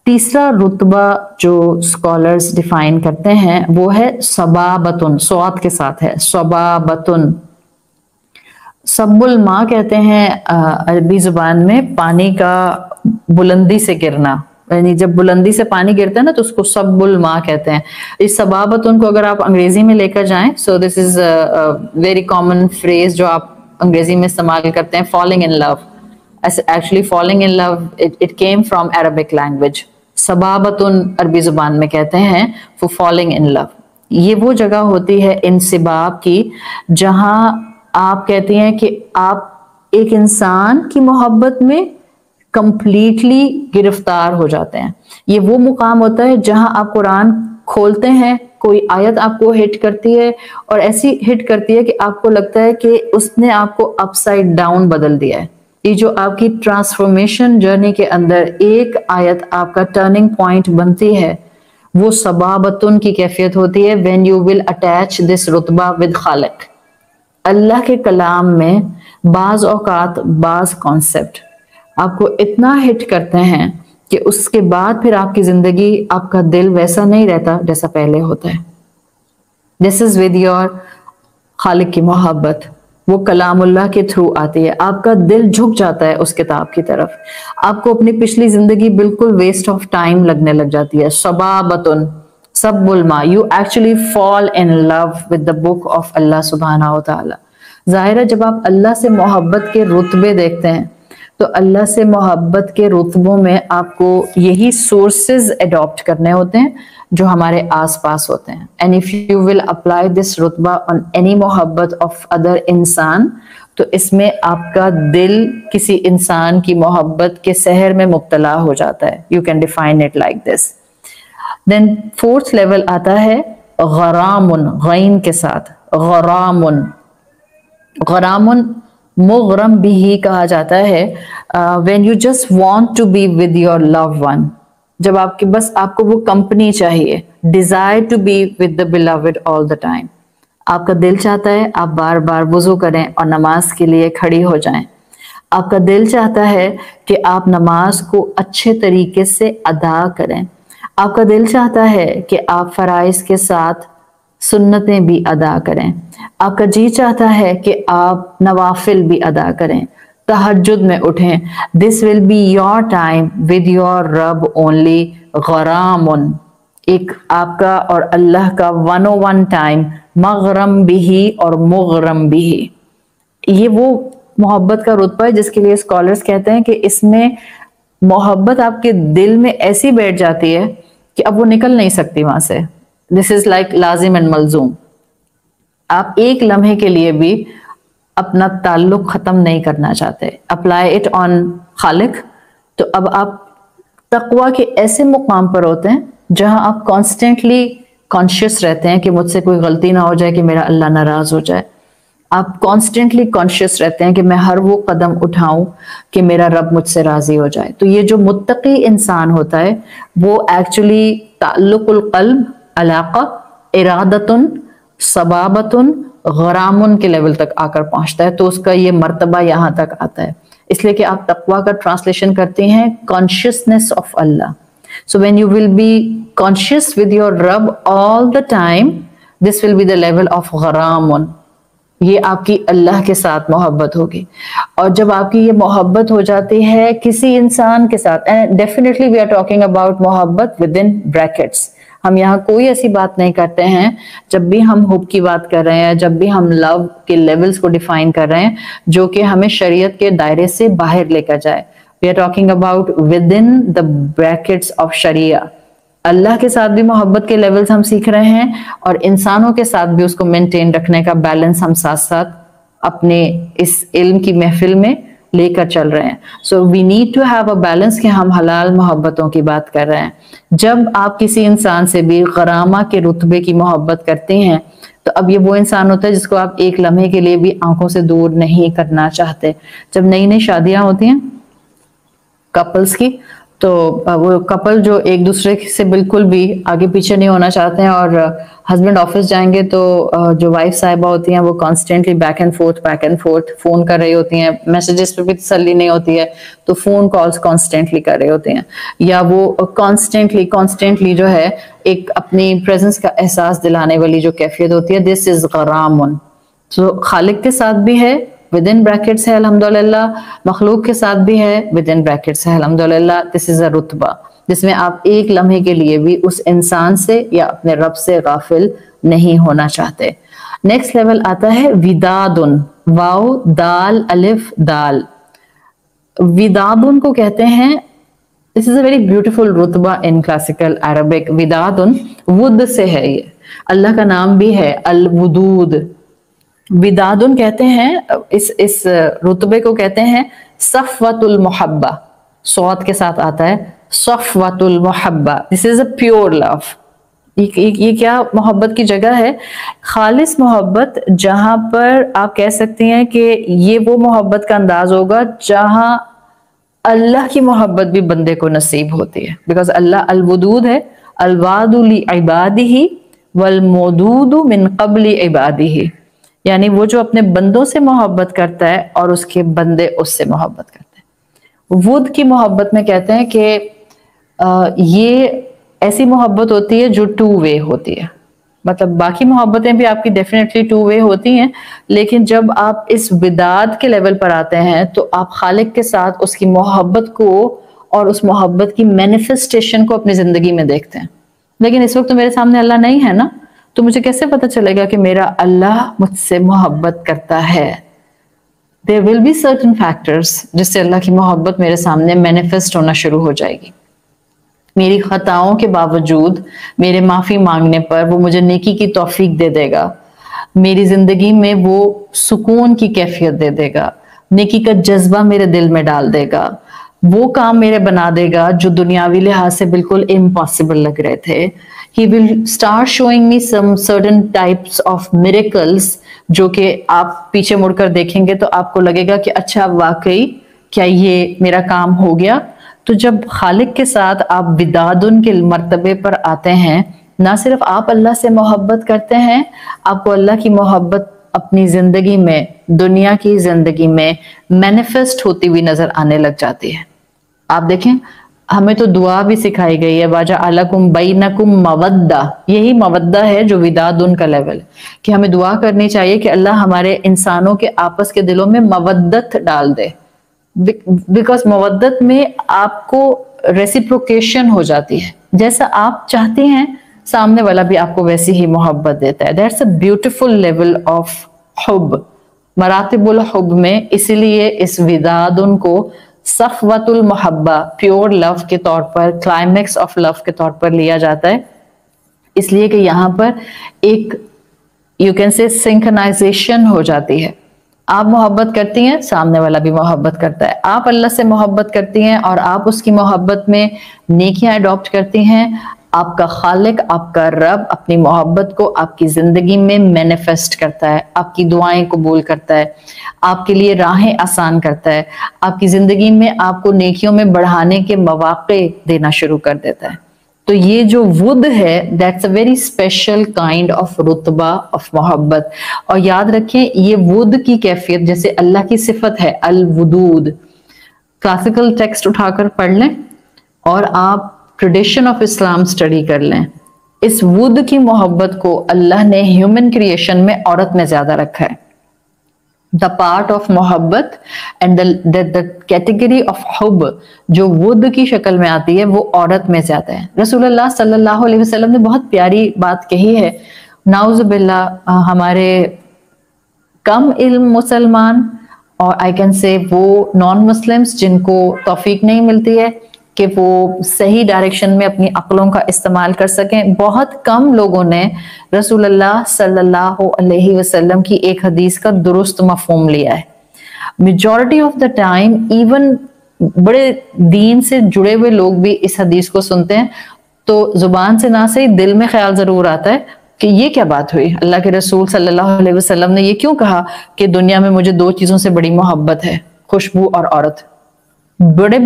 تیسرا رتبہ جو اسکالرز ڈیفائن کرتے ہیں وہ ہے صبابتن, صاد کے ساتھ ہے, صبابتن. سب الماء کہتے ہیں عربی زبان میں پانی کا بلندی سے گرنا, یعنی جب بلندی سے پانی گرتا ہے نا تو اس کو سب الماء کہتے ہیں. اس صبابتن کو اگر آپ انگریزی میں لے کر جائیں, سو دس از ویری کامن فریز جو آپ انگریزی میں استعمال کرتے ہیں, falling in love. Actually falling in love it came from Arabic language. صبابتن عربی زبان میں کہتے ہیں for falling in love. یہ وہ جگہ ہوتی ہے انصباب کی جہاں آپ کہتے ہیں کہ آپ ایک انسان کی محبت میں کمپلیٹلی گرفتار ہو جاتے ہیں. یہ وہ مقام ہوتا ہے جہاں آپ قرآن کھولتے ہیں, کوئی آیت آپ کو ہٹ کرتی ہے اور ایسی ہٹ کرتی ہے کہ آپ کو لگتا ہے کہ اس نے آپ کو اپ سائڈ ڈاؤن بدل دیا ہے. یہ جو آپ کی ٹرانسفارمیشن جرنی کے اندر ایک آیت آپ کا ٹرننگ پوائنٹ بنتی ہے, وہ صبابتن کی کیفیت ہوتی ہے. when you will attach this رتبہ with خالق. اللہ کے کلام میں بعض اوقات بعض کانسیپٹ آپ کو اتنا ہٹ کرتے ہیں کہ اس کے بعد پھر آپ کی زندگی, آپ کا دل ویسا نہیں رہتا جیسا پہلے ہوتا ہے. This is with your خالق کی محبت, وہ کلام اللہ کے تھرو آتی ہے. آپ کا دل جھک جاتا ہے اس کتاب کی طرف, آپ کو اپنی پچھلی زندگی بالکل ویسٹ آف ٹائم لگنے لگ جاتی ہے. صبابتن, سب الماء, you actually fall in love with the book of اللہ سبحانہ و تعالی. ظاہر ہے جب آپ اللہ سے محبت کے رتبے دیکھتے ہیں تو اللہ سے محبت کے رتبوں میں آپ کو یہی سورسز اڈاپٹ کرنے ہوتے ہیں جو ہمارے آس پاس ہوتے ہیں. and if you will apply this رتبہ on any محبت of other انسان, تو اس میں آپ کا دل کسی انسان کی محبت کے سحر میں مبتلا ہو جاتا ہے. you can define it like this. then fourth level آتا ہے غرامن, غین کے ساتھ, غرامن. غرامن مغرم بھی ہی کہا جاتا ہے when you just want to be with your loved one. جب آپ کی بس آپ کو وہ کمپنی چاہیے, desire to be with the beloved all the time. آپ کا دل چاہتا ہے آپ بار بار وضو کریں اور نماز کے لیے کھڑی ہو جائیں. آپ کا دل چاہتا ہے کہ آپ نماز کو اچھے طریقے سے ادا کریں. آپ کا دل چاہتا ہے کہ آپ فرائض کے ساتھ سنتیں بھی ادا کریں. آپ کا جی چاہتا ہے کہ آپ نوافل بھی ادا کریں, تہجد میں اٹھیں. This will be your time with your رب only. غرامن, ایک آپ کا اور اللہ کا 101 ٹائم, مغرم بھی اور مغرم بھی. یہ وہ محبت کا رتبہ ہے جس کے لیے اسکالرز کہتے ہیں کہ اس میں محبت آپ کے دل میں ایسی بیٹھ جاتی ہے کہ اب وہ نکل نہیں سکتی وہاں سے. This is like لازم and ملزوم. آپ ایک لمحے کے لیے بھی اپنا تعلق ختم نہیں کرنا چاہتے. اپلائی اٹ آن خالق, تو اب آپ تقوی کے ایسے مقام پر ہوتے ہیں جہاں آپ کانسٹنٹلی کانشیس رہتے ہیں کہ مجھ سے کوئی غلطی نہ ہو جائے کہ میرا اللہ ناراض ہو جائے. آپ کانسٹنٹلی کانشیس رہتے ہیں کہ میں ہر وہ قدم اٹھاؤں کہ میرا رب مجھ سے راضی ہو جائے. تو یہ جو متقی انسان ہوتا ہے وہ ایکچولی تعلق القلب, علاقہ, ارادتن, صبابتن, غرامن کے لیول تک آ کر پہنچتا ہے. تو اس کا یہ مرتبہ یہاں تک آتا ہے, اس لیے کہ آپ تقویٰ کا ٹرانسلیشن کرتے ہیں consciousness of Allah. So when you will be conscious with your Rabb all the time, this will be the level of غرامن. یہ آپ کی اللہ کے ساتھ محبت ہوگی. اور جب آپ کی یہ محبت ہو جاتی ہے کسی انسان کے ساتھ, and definitely we are talking about محبت within brackets. ہم یہاں کوئی ایسی بات نہیں کرتے ہیں جب بھی ہم حب کی بات کر رہے ہیں, جب بھی ہم لو کے لیولز کو ڈیفائن کر رہے ہیں جو کہ ہمیں شریعت کے دائرے سے باہر لے کر جائے. We are talking about within the brackets of شریعہ. اللہ کے ساتھ بھی محبت کے لیولز ہم سیکھ رہے ہیں اور انسانوں کے ساتھ بھی اس کو مینٹین رکھنے کا بیلنس ہم ساتھ ساتھ اپنے اس علم کی محفل میں لے کر چل رہے ہیں. So we need to have a balance کہ ہم حلال محبتوں کی بات کر رہے ہیں. جب آپ کسی انسان سے بھی غرامہ کے رتبے کی محبت کرتے ہیں تو اب یہ وہ انسان ہوتا ہے جس کو آپ ایک لمحے کے لیے بھی آنکھوں سے دور نہیں کرنا چاہتے. جب نئی نئی شادیاں ہوتی ہیں کپلز کی تو وہ کپل جو ایک دوسرے سے بالکل بھی آگے پیچھے نہیں ہونا چاہتے ہیں اور ہسبینڈ آفس جائیں گے تو جو وائف صاحبہ ہوتی ہیں وہ constantly back and forth phone کر رہی ہوتی ہیں, میسیجز پہ بھی تسلی نہیں ہوتی ہے تو فون کالز کانسٹینٹلی کر رہے ہوتے ہیں, یا وہ کانسٹینٹلی جو ہے ایک اپنی پریزنس کا احساس دلانے والی جو کیفیت ہوتی ہے, دس از غرام. سو خالق کے ساتھ بھی ہے ود ان بریکٹس ہے الحمدللہ, مخلوق کے ساتھ بھی ہے ود ان بریکٹس ہے الحمدللہ. دس از اے رتبہ جس میں آپ ایک لمحے کے لیے بھی اس انسان سے یا اپنے رب سے غافل نہیں ہونا چاہتے. نیکسٹ لیول آتا ہے ودادن, واو دال الف دال. ودادن کو کہتے ہیں, this is a very beautiful رتبہ in classical Arabic. ودادن ود سے ہے, یہ اللہ کا نام بھی ہے الودود. ودادن کہتے ہیں اس رتبے کو کہتے ہیں صفوت المحبہ, صوت کے ساتھ آتا ہے صفوت المحبہ. This is a pure love. یہ کیا محبت کی جگہ ہے؟ خالص محبت, جہاں پر آپ کہہ سکتی ہیں کہ یہ وہ محبت کا انداز ہوگا جہاں اللہ کی محبت بھی بندے کو نصیب ہوتی ہے, بیکاز اللہ الودود ہے, الواد لعبادہ والمودود من قبل عبادہ, یعنی وہ جو اپنے بندوں سے محبت کرتا ہے اور اس کے بندے اس سے محبت کرتے ہیں. ود کی محبت میں کہتے ہیں کہ یہ ایسی محبت ہوتی ہے جو ٹو وے ہوتی ہے. مطلب باقی محبتیں بھی آپ کی ڈیفینیٹلی ٹو وے ہوتی ہیں, لیکن جب آپ اس وداد کے لیول پر آتے ہیں تو آپ خالق کے ساتھ اس کی محبت کو اور اس محبت کی مینیفیسٹیشن کو اپنی زندگی میں دیکھتے ہیں. لیکن اس وقت تو میرے سامنے اللہ نہیں ہے نا, تو مجھے کیسے پتہ چلے گا کہ میرا اللہ مجھ سے محبت کرتا ہے؟ There will be certain factors جس سے اللہ کی محبت میرے سامنے مینیفیسٹ ہونا شروع ہو جائے گی. میری خطاؤں کے باوجود میرے معافی مانگنے پر وہ مجھے نیکی کی توفیق دے دے گا, میری زندگی میں وہ سکون کی کیفیت دے دے گا, نیکی کا جذبہ میرے دل میں ڈال دے گا, وہ کام میرے بنا دے گا جو دنیاوی لحاظ سے بالکل امپاسبل لگ رہے تھے. He will start showing me some certain types of miracles جو کہ آپ پیچھے مڑ کر دیکھیں گے تو آپ کو لگے گا کہ اچھا واقعی کیا یہ میرا کام ہو گیا. تو جب خالق کے ساتھ آپ ودادن کے مرتبے پر آتے ہیں, نہ صرف آپ اللہ سے محبت کرتے ہیں, آپ کو اللہ کی محبت اپنی زندگی میں, دنیا کی زندگی میں مینیفیسٹ ہوتی ہوئی نظر آنے لگ جاتی ہے. آپ دیکھیں ہمیں تو دعا بھی سکھائی گئی ہے, وَجَعَلَكُمْ بَيْنَكُمْ مَوَدَّةً, یہی مودہ ہے جو ودادن کا لیول, کہ ہمیں دعا کرنی چاہیے کہ اللہ ہمارے انسانوں کے آپس کے دلوں میں مودت ڈال دے, بیکاز مودت میں آپ کو ریسیپروکیشن ہو جاتی ہے, جیسا آپ چاہتی ہیں سامنے والا بھی آپ کو ویسی ہی محبت دیتا ہے. That's a beautiful level of حب, مراتب الحب میں. اسی لیے اس ودادن کو صفوت المحبہ, پیور لو کے طور پر, کلائمیکس آف لو کے طور پر لیا جاتا ہے, اس لیے کہ یہاں پر ایک یو کین سے سنکرنائزیشن ہو جاتی ہے. آپ محبت کرتی ہیں, سامنے والا بھی محبت کرتا ہے. آپ اللہ سے محبت کرتی ہیں اور آپ اس کی محبت میں نیکیاں اڈاپٹ کرتی ہیں, آپ کا خالق, آپ کا رب اپنی محبت کو آپ کی زندگی میں مینیفیسٹ کرتا ہے, آپ کی دعائیں قبول کرتا ہے, آپ کے لیے راہیں آسان کرتا ہے, آپ کی زندگی میں آپ کو نیکیوں میں بڑھانے کے مواقع دینا شروع کر دیتا ہے. تو یہ جو ود ہے, that's a very special kind of رتبہ of محبت. اور یاد رکھیں یہ ود کی کیفیت جیسے اللہ کی صفت ہے الودود, کلاسیکل ٹیکسٹ اٹھا کر پڑھ لیں اور آپ ٹریڈیشن آف اسلام اسٹڈی کر لیں. اس ود کی محبت کو اللہ نے ہیومن کریشن میں عورت میں زیادہ رکھا ہے. دا پارٹ آف محبت اینڈ the category of حب جو ود کی شکل میں آتی ہے وہ عورت میں زیادہ ہے. رسول اللہ صلی اللہ علیہ وسلم نے بہت پیاری بات کہی ہے, نعوذ باللہ ہمارے کم علم مسلمان اور آئی کین سے وہ نان مسلمس جن کو توفیق نہیں ملتی ہے کہ وہ صحیح ڈائریکشن میں اپنی عقلوں کا استعمال کر سکیں, بہت کم لوگوں نے رسول اللہ صلی اللہ علیہ وسلم کی ایک حدیث کا درست مفہوم لیا ہے. Majority of the time even بڑے دین سے جڑے ہوئے لوگ بھی اس حدیث کو سنتے ہیں تو زبان سے نہ صحیح دل میں خیال ضرور آتا ہے کہ یہ کیا بات ہوئی، اللہ کے رسول صلی اللہ علیہ وسلم نے یہ کیوں کہا کہ دنیا میں مجھے دو چیزوں سے بڑی محبت ہے، خوشبو اور عورت۔ بڑے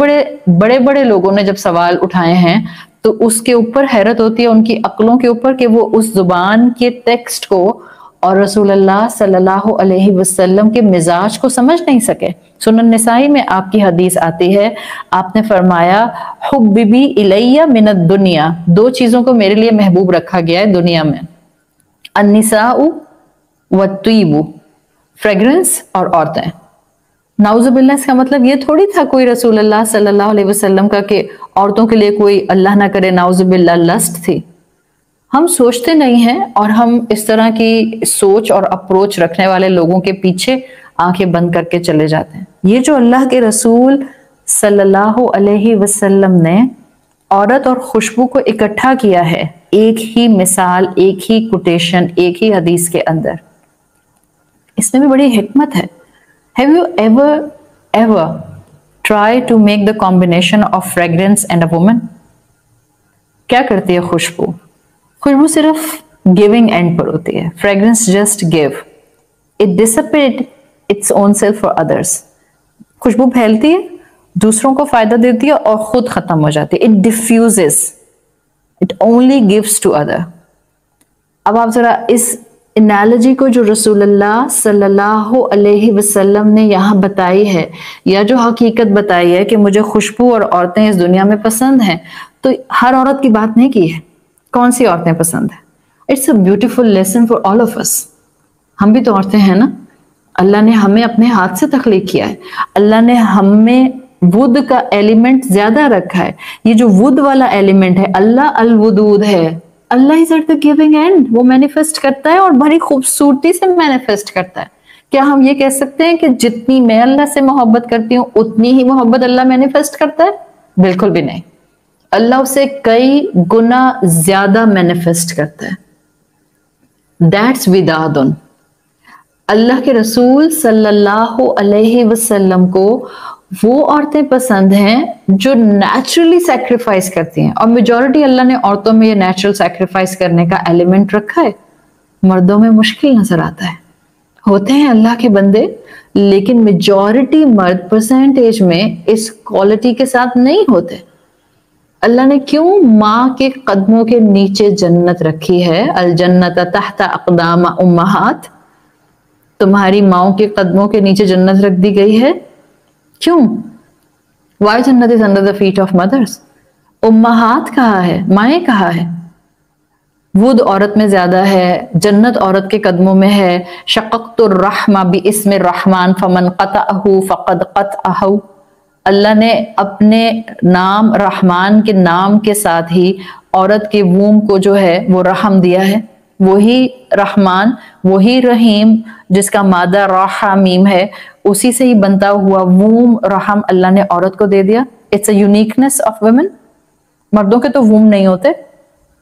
بڑے لوگوں نے جب سوال اٹھائے ہیں تو اس کے اوپر حیرت ہوتی ہے ان کی عقلوں کے اوپر کہ وہ اس زبان کے ٹیکسٹ کو اور رسول اللہ صلی اللہ علیہ وسلم کے مزاج کو سمجھ نہیں سکے۔ سنن نسائی میں آپ کی حدیث آتی ہے، آپ نے فرمایا حببی الیہ من الدنیا، دو چیزوں کو میرے لیے محبوب رکھا گیا ہے دنیا میں، النساء والطیب، فریگرنس اور عورتیں۔ نعوذ باللہ اس کا مطلب یہ تھوڑی تھا کوئی رسول اللہ صلی اللہ علیہ وسلم کا کہ عورتوں کے لیے کوئی اللہ نہ کرے نعوذ باللہ لسٹ تھی۔ ہم سوچتے نہیں ہیں اور ہم اس طرح کی سوچ اور اپروچ رکھنے والے لوگوں کے پیچھے آنکھیں بند کر کے چلے جاتے ہیں۔ یہ جو اللہ کے رسول صلی اللہ علیہ وسلم نے عورت اور خوشبو کو اکٹھا کیا ہے ایک ہی مثال، ایک ہی کوٹیشن، ایک ہی حدیث کے اندر، اس میں بھی بڑی حکمت ہے۔ Have you ever tried to make the combination of fragrance and a woman؟ کیا کرتی ہے خوشبو؟ خوشبو صرف giving end پر ہوتی ہے، fragrance just give. It dissipates its own self for others. خوشبو پھیلتی ہے، دوسروں کو فائدہ دیتی ہے اور خود ختم ہو جاتی ہے۔ It diffuses. It only gives to other. اب آپ ذرا اس انالوجی کو جو رسول اللہ صلی اللہ علیہ وسلم نے یہاں بتائی ہے یا جو حقیقت بتائی ہے کہ مجھے خوشبو اور عورتیں اس دنیا میں پسند ہیں، تو ہر عورت کی بات نہیں کی ہے، کون سی عورتیں پسند ہیں۔ It's a beautiful lesson for all of us. ہم بھی تو عورتیں ہیں نا، اللہ نے ہمیں اپنے ہاتھ سے تخلیق کیا ہے، اللہ نے ہمیں ود کا ایلیمنٹ زیادہ رکھا ہے۔ یہ جو ود والا ایلیمنٹ ہے، اللہ الودود ہے، اللہ از ایٹ دا گیونگ اینڈ، وہ مینیفیسٹ کرتا ہے اور بڑی خوبصورتی سے مینیفیسٹ کرتا ہے۔ کیا ہم یہ کہہ سکتے ہیں کہ جتنی میں اللہ سے محبت کرتی ہوں اتنی ہی محبت اللہ مینیفیسٹ کرتا ہے؟ بالکل بھی نہیں، اللہ اسے کئی گنا زیادہ مینیفیسٹ کرتا ہے۔ دیٹس وداد۔ اللہ کے رسول صلی اللہ علیہ وسلم کو وہ عورتیں پسند ہیں جو نیچرلی سیکریفائس کرتی ہیں، اور میجورٹی اللہ نے عورتوں میں یہ نیچرل سیکریفائس کرنے کا ایلیمنٹ رکھا ہے۔ مردوں میں مشکل نظر آتا ہے، ہوتے ہیں اللہ کے بندے لیکن میجورٹی مرد پرسنٹیج میں اس کوالٹی کے ساتھ نہیں ہوتے۔ اللہ نے کیوں ماں کے قدموں کے نیچے جنت رکھی ہے؟ الجنت تحت اقدام امہات، تمہاری ماؤں کے قدموں کے نیچے جنت رکھ دی گئی ہے۔ کیوں؟ Why جنت is under the feet of mothers؟ امہات کہا ہے، مائیں کہا ہے، ود عورت میں زیادہ ہے، جنت عورت کے قدموں میں ہے۔ شققت الرحم باسم الرحمن فمن قطعہ فقد قطعہ، اللہ نے اپنے نام رحمان کے نام کے ساتھ ہی عورت کے ووم کو جو ہے وہ رحم دیا ہے۔ وہی رحمان، وہی رحیم جس کا مادہ راحہ میم ہے، اسی سے ہی بنتا ہوا ووم رحم اللہ نے عورت کو دے دیا۔ It's a uniqueness of women. مردوں کے تو ووم نہیں ہوتے،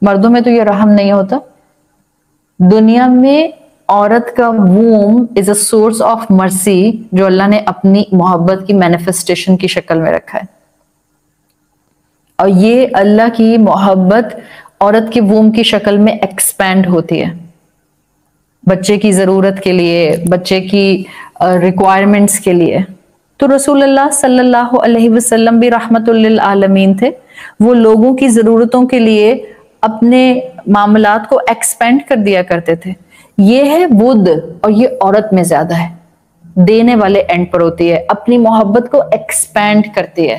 مردوں میں تو یہ رحم نہیں ہوتا۔ دنیا میں عورت کا ووم از اے سورس آف مرسی جو اللہ نے اپنی محبت کی مینیفیسٹیشن کی شکل میں رکھا ہے، اور یہ اللہ کی محبت عورت کے ووم کی شکل میں ایکسپینڈ ہوتی ہے، بچے کی ضرورت کے لیے، بچے کی ریکوائرمنٹس کے لیے۔ تو رسول اللہ صلی اللہ علیہ وسلم بھی رحمت للعالمین تھے، وہ لوگوں کی ضرورتوں کے لیے اپنے معاملات کو ایکسپینڈ کر دیا کرتے تھے۔ یہ ہے ود، اور یہ عورت میں زیادہ ہے، دینے والے اینڈ پر ہوتی ہے، اپنی محبت کو ایکسپینڈ کرتی ہے،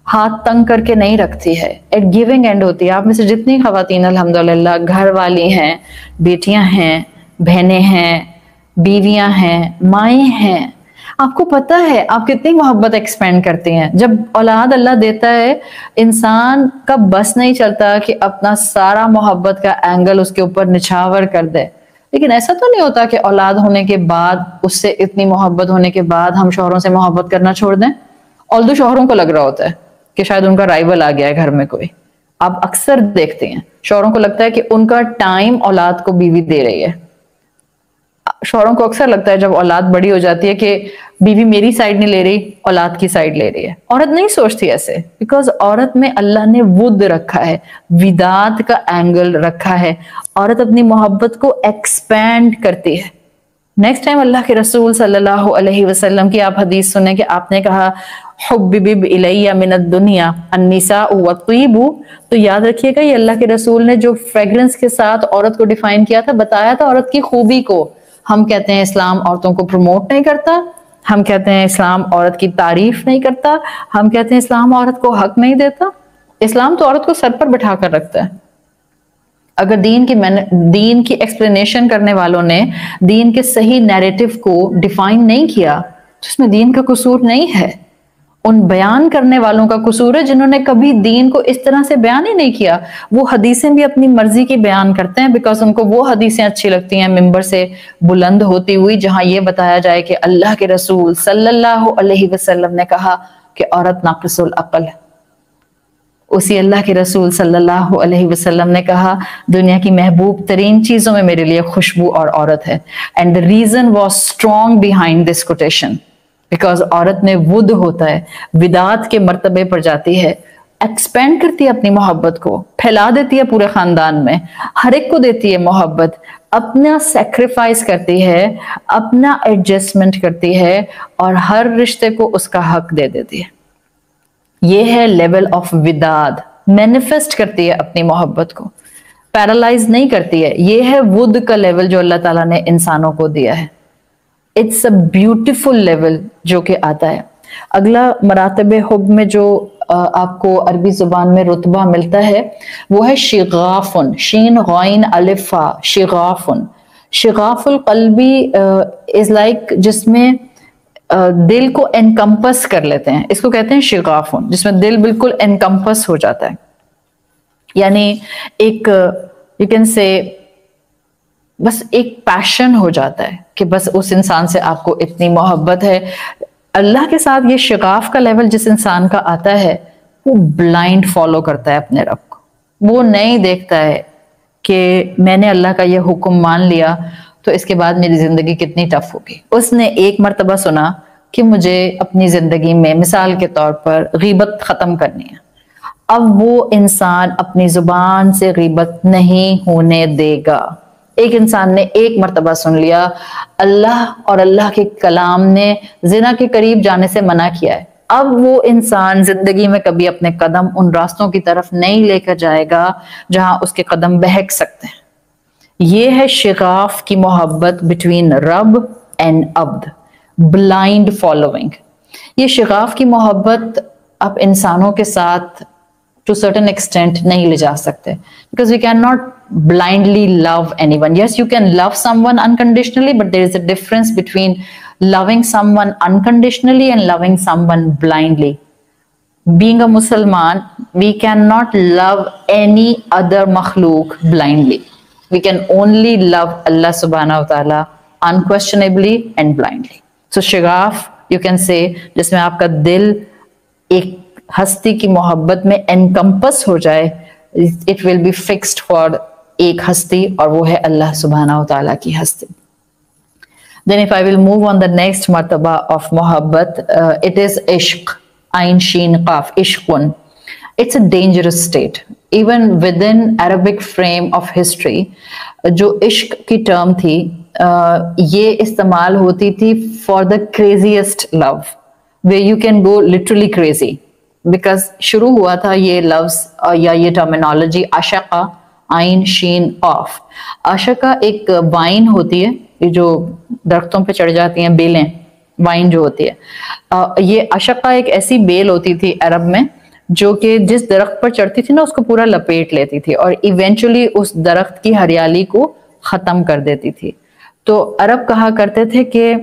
ہاتھ تنگ کر کے نہیں رکھتی ہے، ایٹ گیونگ اینڈ ہوتی ہے۔ آپ میں سے جتنی خواتین الحمدللہ گھر والی ہیں، بیٹیاں ہیں، بہنیں ہیں، بیویاں ہیں، مائیں ہیں، آپ کو پتہ ہے آپ کتنی محبت ایکسپینڈ کرتی ہیں۔ جب اولاد اللہ دیتا ہے، انسان کا بس نہیں چلتا کہ اپنا سارا محبت کا اینگل اس کے اوپر نچھاور کر دے، لیکن ایسا تو نہیں ہوتا کہ اولاد ہونے کے بعد، اس سے اتنی محبت ہونے کے بعد ہم شوہروں سے محبت کرنا چھوڑ دیں۔ although شوہروں کو لگ رہا ہوتا ہے کہ شاید ان کا رائیول آ گیا ہے گھر میں کوئی، آپ اکثر دیکھتے ہیں شوہروں کو لگتا ہے کہ ان کا ٹائم اولاد کو بیوی دے رہی ہے، شوہروں کو اکثر لگتا ہے جب اولاد بڑی ہو جاتی ہے کہ بیوی میری سائڈ نہیں لے رہی، اولاد کی سائڈ لے رہی ہے. عورت نہیں سوچتی ایسے، بیکاز عورت میں اللہ نے ود رکھا ہے، وداد کا اینگل رکھا ہے. عورت اپنی محبت کو ایکسپینڈ کرتی ہے. نیکسٹ ٹائم اللہ کے رسول صلی اللہ علیہ وسلم کی آپ حدیث سنیں کہ آپ نے کہا حبب الیہ من الدنیا النساء والطیب، تو یاد رکھیے گا یہ اللہ کے رسول نے جو فریگرنس کے ساتھ عورت کو ڈیفائن کیا تھا، بتایا تھا عورت کی خوبی کو. ہم کہتے ہیں اسلام عورتوں کو پروموٹ نہیں کرتا، ہم کہتے ہیں اسلام عورت کی تعریف نہیں کرتا، ہم کہتے ہیں اسلام عورت کو حق نہیں دیتا. اسلام تو عورت کو سر پر بٹھا کر رکھتا ہے. اگر دین کی ایکسپلینیشن کرنے والوں نے دین کے صحیح نیریٹو کو ڈیفائن نہیں کیا تو اس میں دین کا قصور نہیں ہے، ان بیان کرنے والوں کا قصور ہے جنہوں نے کبھی دین کو اس طرح سے بیان ہی نہیں کیا. وہ حدیثیں بھی اپنی مرضی کی بیان کرتے ہیں بیکاز ان کو وہ حدیثیں اچھی لگتی ہیں ممبر سے بلند ہوتی ہوئی جہاں یہ بتایا جائے کہ اللہ کے رسول صلی اللہ علیہ وسلم نے کہا کہ عورت ناقص العقل ہے. اسی اللہ کے رسول صلی اللہ علیہ وسلم نے کہا دنیا کی محبوب ترین چیزوں میں میرے لیے خوشبو اور عورت ہے. And the reason was strong behind this quotation because عورت میں ود ہوتا ہے، وداد کے مرتبے پر جاتی ہے، ایکسپینڈ کرتی ہے اپنی محبت کو، پھیلا دیتی ہے پورے خاندان میں، ہر ایک کو دیتی ہے محبت، اپنا سیکریفائس کرتی ہے، اپنا ایڈجسٹمنٹ کرتی ہے اور ہر رشتے کو اس کا حق دے دیتی ہے. یہ ہے لیول آف وداد. مینیفیسٹ کرتی ہے اپنی محبت کو، پیرالائز نہیں کرتی ہے. یہ ہے ود کا لیول جو اللہ تعالیٰ نے انسانوں کو دیا ہے. اٹس اے بیوٹیفل لیول جو کہ آتا ہے. اگلا مراتب حب میں جو آپ کو عربی زبان میں رتبہ ملتا ہے وہ ہے شغافن، شین غائن الف فا، شغافن. شغاف القلبی از لائک جس میں دل کو انکمپس کر لیتے ہیں، اس کو کہتے ہیں شغافن، جس میں دل بالکل انکمپس ہو جاتا ہے. یعنی ایک یو کین سے بس ایک پیشن ہو جاتا ہے کہ بس اس انسان سے آپ کو اتنی محبت ہے. اللہ کے ساتھ یہ شغاف کا لیول جس انسان کا آتا ہے وہ بلائنڈ فالو کرتا ہے اپنے رب کو. وہ نہیں دیکھتا ہے کہ میں نے اللہ کا یہ حکم مان لیا تو اس کے بعد میری زندگی کتنی ٹف ہوگی. اس نے ایک مرتبہ سنا کہ مجھے اپنی زندگی میں مثال کے طور پر غیبت ختم کرنی ہے، اب وہ انسان اپنی زبان سے غیبت نہیں ہونے دے گا. ایک انسان نے ایک مرتبہ سن لیا اللہ اور اللہ کے کلام نے زنا کے قریب جانے سے منع کیا ہے، اب وہ انسان زندگی میں کبھی اپنے قدم ان راستوں کی طرف نہیں لے کر جائے گا جہاں اس کے قدم بہک سکتے ہیں. یہ ہے شغاف کی محبت بٹوین رب اینڈ عبد، بلائنڈ فالوئنگ. یہ شغاف کی محبت آپ انسانوں کے ساتھ to certain extent نہیں لے جا سکتے because we cannot blindly love anyone. Yes, you can love someone unconditionally, but there is a difference between loving someone unconditionally and loving someone blindly. Being a Musliman, we cannot love any other makhluk blindly. We can only love Allah subhanahu wa ta'ala unquestionably and blindly. So shagaf, you can say, جس میں آپ کا دل ایک ہستی کی محبت میں انکمپس ہو جائے, it will be fixed for ایک ہستی, اور وہ ہے اللہ سبحانہ و تعالیٰ کی ہستی. Then if I will move on the next مرتبہ of محبت, it is عشق, عین شین قاف, عشقن. It's a dangerous state. Even within Arabic frame of history, جو عشق کی ٹرم تھی, یہ استعمال ہوتی تھی for the craziest love, where you can go literally crazy. Because شروع ہوا تھا یہ لفظ یا یہ ٹرمینالوجی عشقہ, عین شین قاف. عشقہ ایک وائن ہوتی ہے, یہ جو درختوں پہ چڑھ جاتی ہیں بیلیں, وائن جو ہوتی ہے. یہ عشقہ ایک ایسی بیل ہوتی تھی عرب میں جو کہ جس درخت پر چڑھتی تھی نا اس کو پورا لپیٹ لیتی تھی اور ایونچولی اس درخت کی ہریالی کو ختم کر دیتی تھی. تو عرب کہا کرتے تھے کہ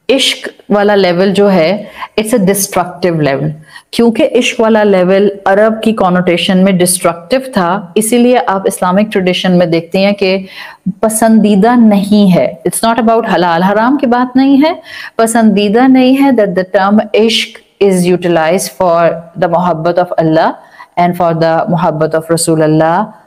عشق والا لیول جو ہے اٹس اے ڈسٹرکٹیو لیول. کیونکہ عشق والا لیول عرب کی کونوٹیشن میں ڈسٹرکٹیو تھا, اسی لیے آپ اسلامک ٹریڈیشن میں دیکھتے ہیں کہ پسندیدہ نہیں ہے. اٹس ناٹ اباؤٹ حلال حرام کی بات نہیں ہے, پسندیدہ نہیں ہے. that the term عشق is utilized for the محبت of Allah and for the محبت of رسول اللہ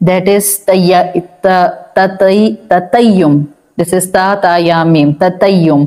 that is tatayyum. This is ta ya mim, tatayyum.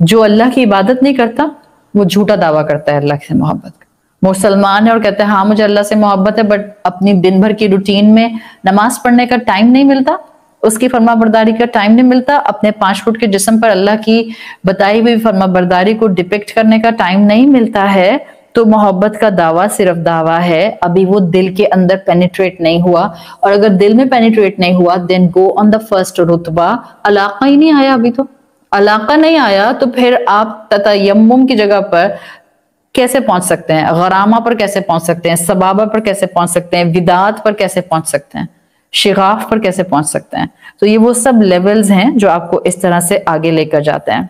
جو اللہ کی عبادت نہیں کرتا وہ جھوٹا دعویٰ کرتا ہے اللہ سے محبت کا. مسلمان ہے اور کہتا ہے ہاں مجھے اللہ سے محبت ہے، بٹ اپنی دن بھر کی روٹین میں نماز پڑھنے کا ٹائم نہیں ملتا، اس کی فرما برداری کا ٹائم نہیں ملتا، اپنے 5 فٹ کے جسم پر اللہ کی بتائی ہوئی فرما برداری کو ڈپکٹ کرنے کا ٹائم نہیں ملتا ہے، تو محبت کا دعویٰ صرف دعویٰ ہے، ابھی وہ دل کے اندر پینیٹریٹ نہیں ہوا. اور اگر دل میں پینیٹریٹ نہیں ہوا دین گو آن دا فرسٹ رتبہ. علاقہ ہی نہیں آیا، ابھی تو علاقہ نہیں آیا، تو پھر آپ تتیمم کی جگہ پر کیسے پہنچ سکتے ہیں؟ غرامہ پر کیسے پہنچ سکتے ہیں؟ سبابہ پر کیسے پہنچ سکتے ہیں؟ وداد پر کیسے پہنچ سکتے ہیں؟ شغاف پر کیسے پہنچ سکتے ہیں؟ تو یہ وہ سب لیولز ہیں جو آپ کو اس طرح سے آگے لے کر جاتے ہیں.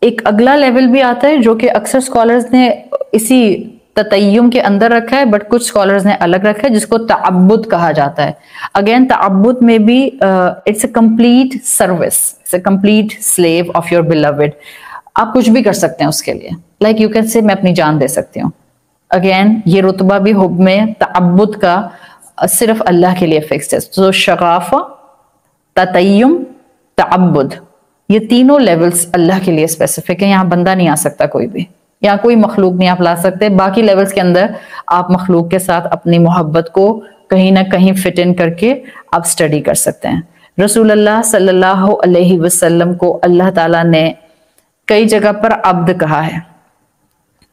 ایک اگلا لیول بھی آتا ہے جو کہ اکثر سکولرز نے اسی تتیم کے اندر رکھا ہے، بٹ کچھ سکولرز نے الگ رکھا ہے، جس کو تعبد کہا جاتا ہے. اگین تعبد میں بھی it's a complete service, it's a complete slave of your beloved. آپ کچھ بھی کر سکتے ہیں اس کے لیے، لائک یو کین سے میں اپنی جان دے سکتی ہوں. اگین یہ رتبہ بھی حب میں تعبد کا صرف اللہ کے لیے فکسڈ ہے. تو شغافہ، تتیم، تعبد، یہ تینوں لیولز اللہ کے لیے اسپیسیفک ہیں. یہاں بندہ نہیں آ سکتا، کوئی بھی، یہاں کوئی مخلوق نہیں آپ لا سکتے. باقی لیولز کے اندر آپ مخلوق کے ساتھ اپنی محبت کو کہیں نہ کہیں فٹ ان کر کے آپ سٹڈی کر سکتے ہیں. رسول اللہ صلی اللہ علیہ وسلم کو اللہ تعالیٰ نے کئی جگہ پر عبد کہا ہے.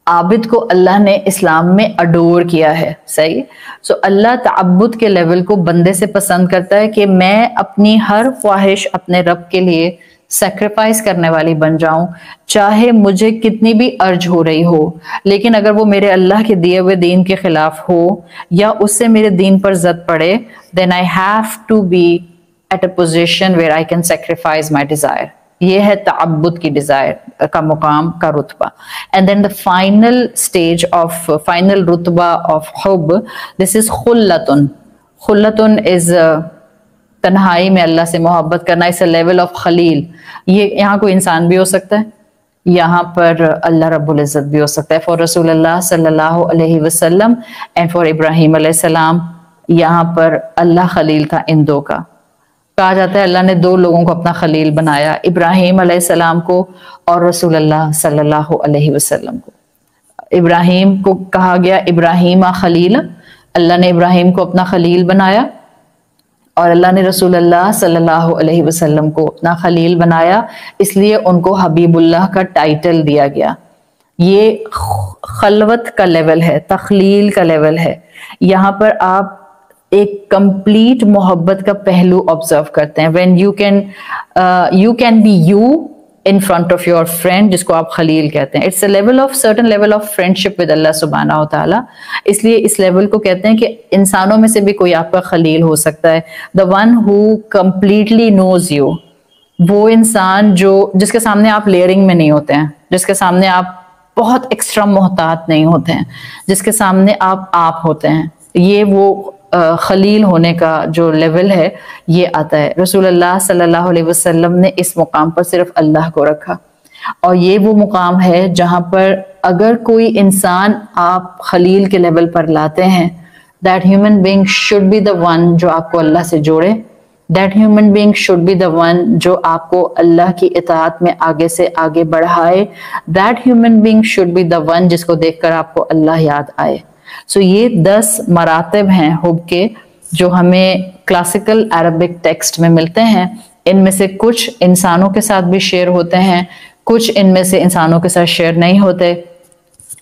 عابد کو اللہ نے اسلام میں اڈور کیا ہے. صحیح. سو اللہ تعبد کے لیول کو بندے سے پسند کرتا ہے کہ میں اپنی ہر خواہش اپنے رب کے لیے سیکریفائز کرنے والی بن جاؤں، چاہے مجھے کتنی بھی ارج ہو رہی ہو، لیکن اگر وہ میرے اللہ کے دیے ہوئے دین کے خلاف ہو یا اس سے میرے دین پر زد پڑے then I have to be at a position where I can sacrifice my desire. یہ ہے تعبد کی ڈیزائر کا مقام کا رتبہ. And then the final stage of final رتبہ آف حب، دس از خلتن. خلتن از تنہائی میں اللہ سے محبت کرنا، اس لیول آف خلیل. یہ یہاں کوئی انسان بھی ہو سکتا ہے، یہاں پر اللہ رب العزت بھی ہو سکتا ہے. فار رسول اللہ صلی اللہ علیہ وسلم اینڈ فار ابراہیم علیہ السلام، یہاں پر اللہ خلیل تھا ان دو کا. کہا جاتا ہے اللہ نے 2 لوگوں کو اپنا خلیل بنایا، ابراہیم علیہ السلام کو اور رسول اللہ صلی اللہ علیہ وسلم کو. ابراہیم کو کہا گیا ابراہیم خلیل، اللہ نے ابراہیم کو اپنا خلیل بنایا، اور اللہ نے رسول اللہ صلی اللہ علیہ وسلم کو اپنا خلیل بنایا، اس لیے ان کو حبیب اللہ کا ٹائٹل دیا گیا. یہ خلوت کا لیول ہے، تخلیل کا لیول ہے. یہاں پر آپ ایک کمپلیٹ محبت کا پہلو آبزرو کرتے ہیں. when you can be you in front of your friend، جس کو آپ خلیل کہتے ہیں. it's a level of certain level of friendship with اللہ سبحانہ و تعالیٰ. اس لیے اس لیول کو کہتے ہیں کہ انسانوں میں سے بھی کوئی آپ کا خلیل ہو سکتا ہے. the one who completely knows you، وہ انسان جس کے سامنے آپ لیئرنگ میں نہیں ہوتے ہیں، جس کے سامنے آپ بہت ایکسٹرا محتاط نہیں ہوتے ہیں، جس کے سامنے آپ ہوتے ہیں. یہ وہ خلیل ہونے کا جو لیول ہے یہ آتا ہے. رسول اللہ صلی اللہ علیہ وسلم نے اس مقام پر صرف اللہ کو رکھا، اور یہ وہ مقام ہے جہاں پر اگر کوئی انسان آپ خلیل کے لیول پر لاتے ہیں، that human being should be the one جو آپ کو اللہ سے جوڑے. that human being should be the one جو آپ کو اللہ کی اطاعت میں آگے سے آگے بڑھائے. that human being should be the one جس کو دیکھ کر آپ کو اللہ یاد آئے. سو یہ 10 مراتب ہیں حب کے جو ہمیں کلاسیکل عربک ٹیکسٹ میں ملتے ہیں. ان میں سے کچھ انسانوں کے ساتھ بھی شیئر ہوتے ہیں، کچھ ان میں سے انسانوں کے ساتھ شیئر نہیں ہوتے،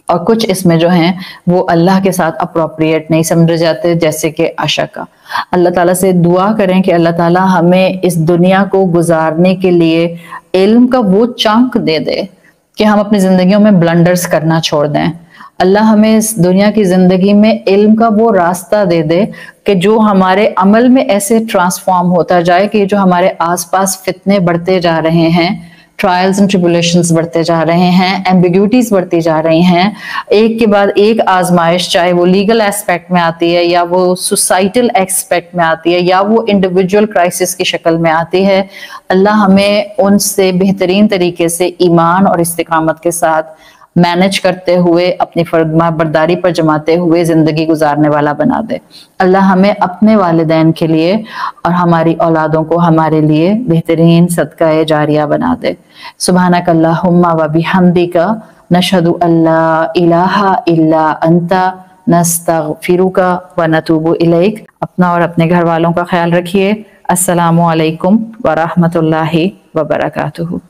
اور کچھ اس میں جو ہیں وہ اللہ کے ساتھ اپروپریٹ نہیں سمجھے جاتے، جیسے کہ عشق. اللہ تعالیٰ سے دعا کریں کہ اللہ تعالیٰ ہمیں اس دنیا کو گزارنے کے لیے علم کا وہ چنک دے دے کہ ہم اپنی زندگیوں میں بلنڈرز کرنا چھوڑ دیں. اللہ ہمیں اس دنیا کی زندگی میں علم کا وہ راستہ دے دے کہ جو ہمارے عمل میں ایسے ٹرانسفارم ہوتا جائے کہ جو ہمارے آس پاس فتنے بڑھتے جا رہے ہیں، ٹرائلز اینڈ ٹریبولیشنز بڑھتے جا رہے ہیں، ایمبیگوٹیز بڑھتی جا رہی ہیں، ایک کے بعد ایک آزمائش، چاہے وہ لیگل ایسپیکٹ میں آتی ہے یا وہ سوسائٹل ایسپیکٹ میں آتی ہے یا وہ انڈیویجول کرائسس کی شکل میں آتی ہے، اللہ ہمیں ان سے بہترین طریقے سے ایمان اور استقامت کے ساتھ مینج کرتے ہوئے اپنی فرما برداری پر جماتے ہوئے زندگی گزارنے والا بنا دے۔ اللہ ہمیں اپنے والدین کے لیے اور ہماری اولادوں کو ہمارے لیے بہترین صدقہ جاریہ بنا دے۔ سبحانک اللہم و بحمدک نشہد ان لا الہ الا انت نستغفرک و نتوب الیک۔ اپنا اور اپنے گھر والوں کا خیال رکھیے۔ السلام علیکم ورحمۃ اللہ وبرکاتہ۔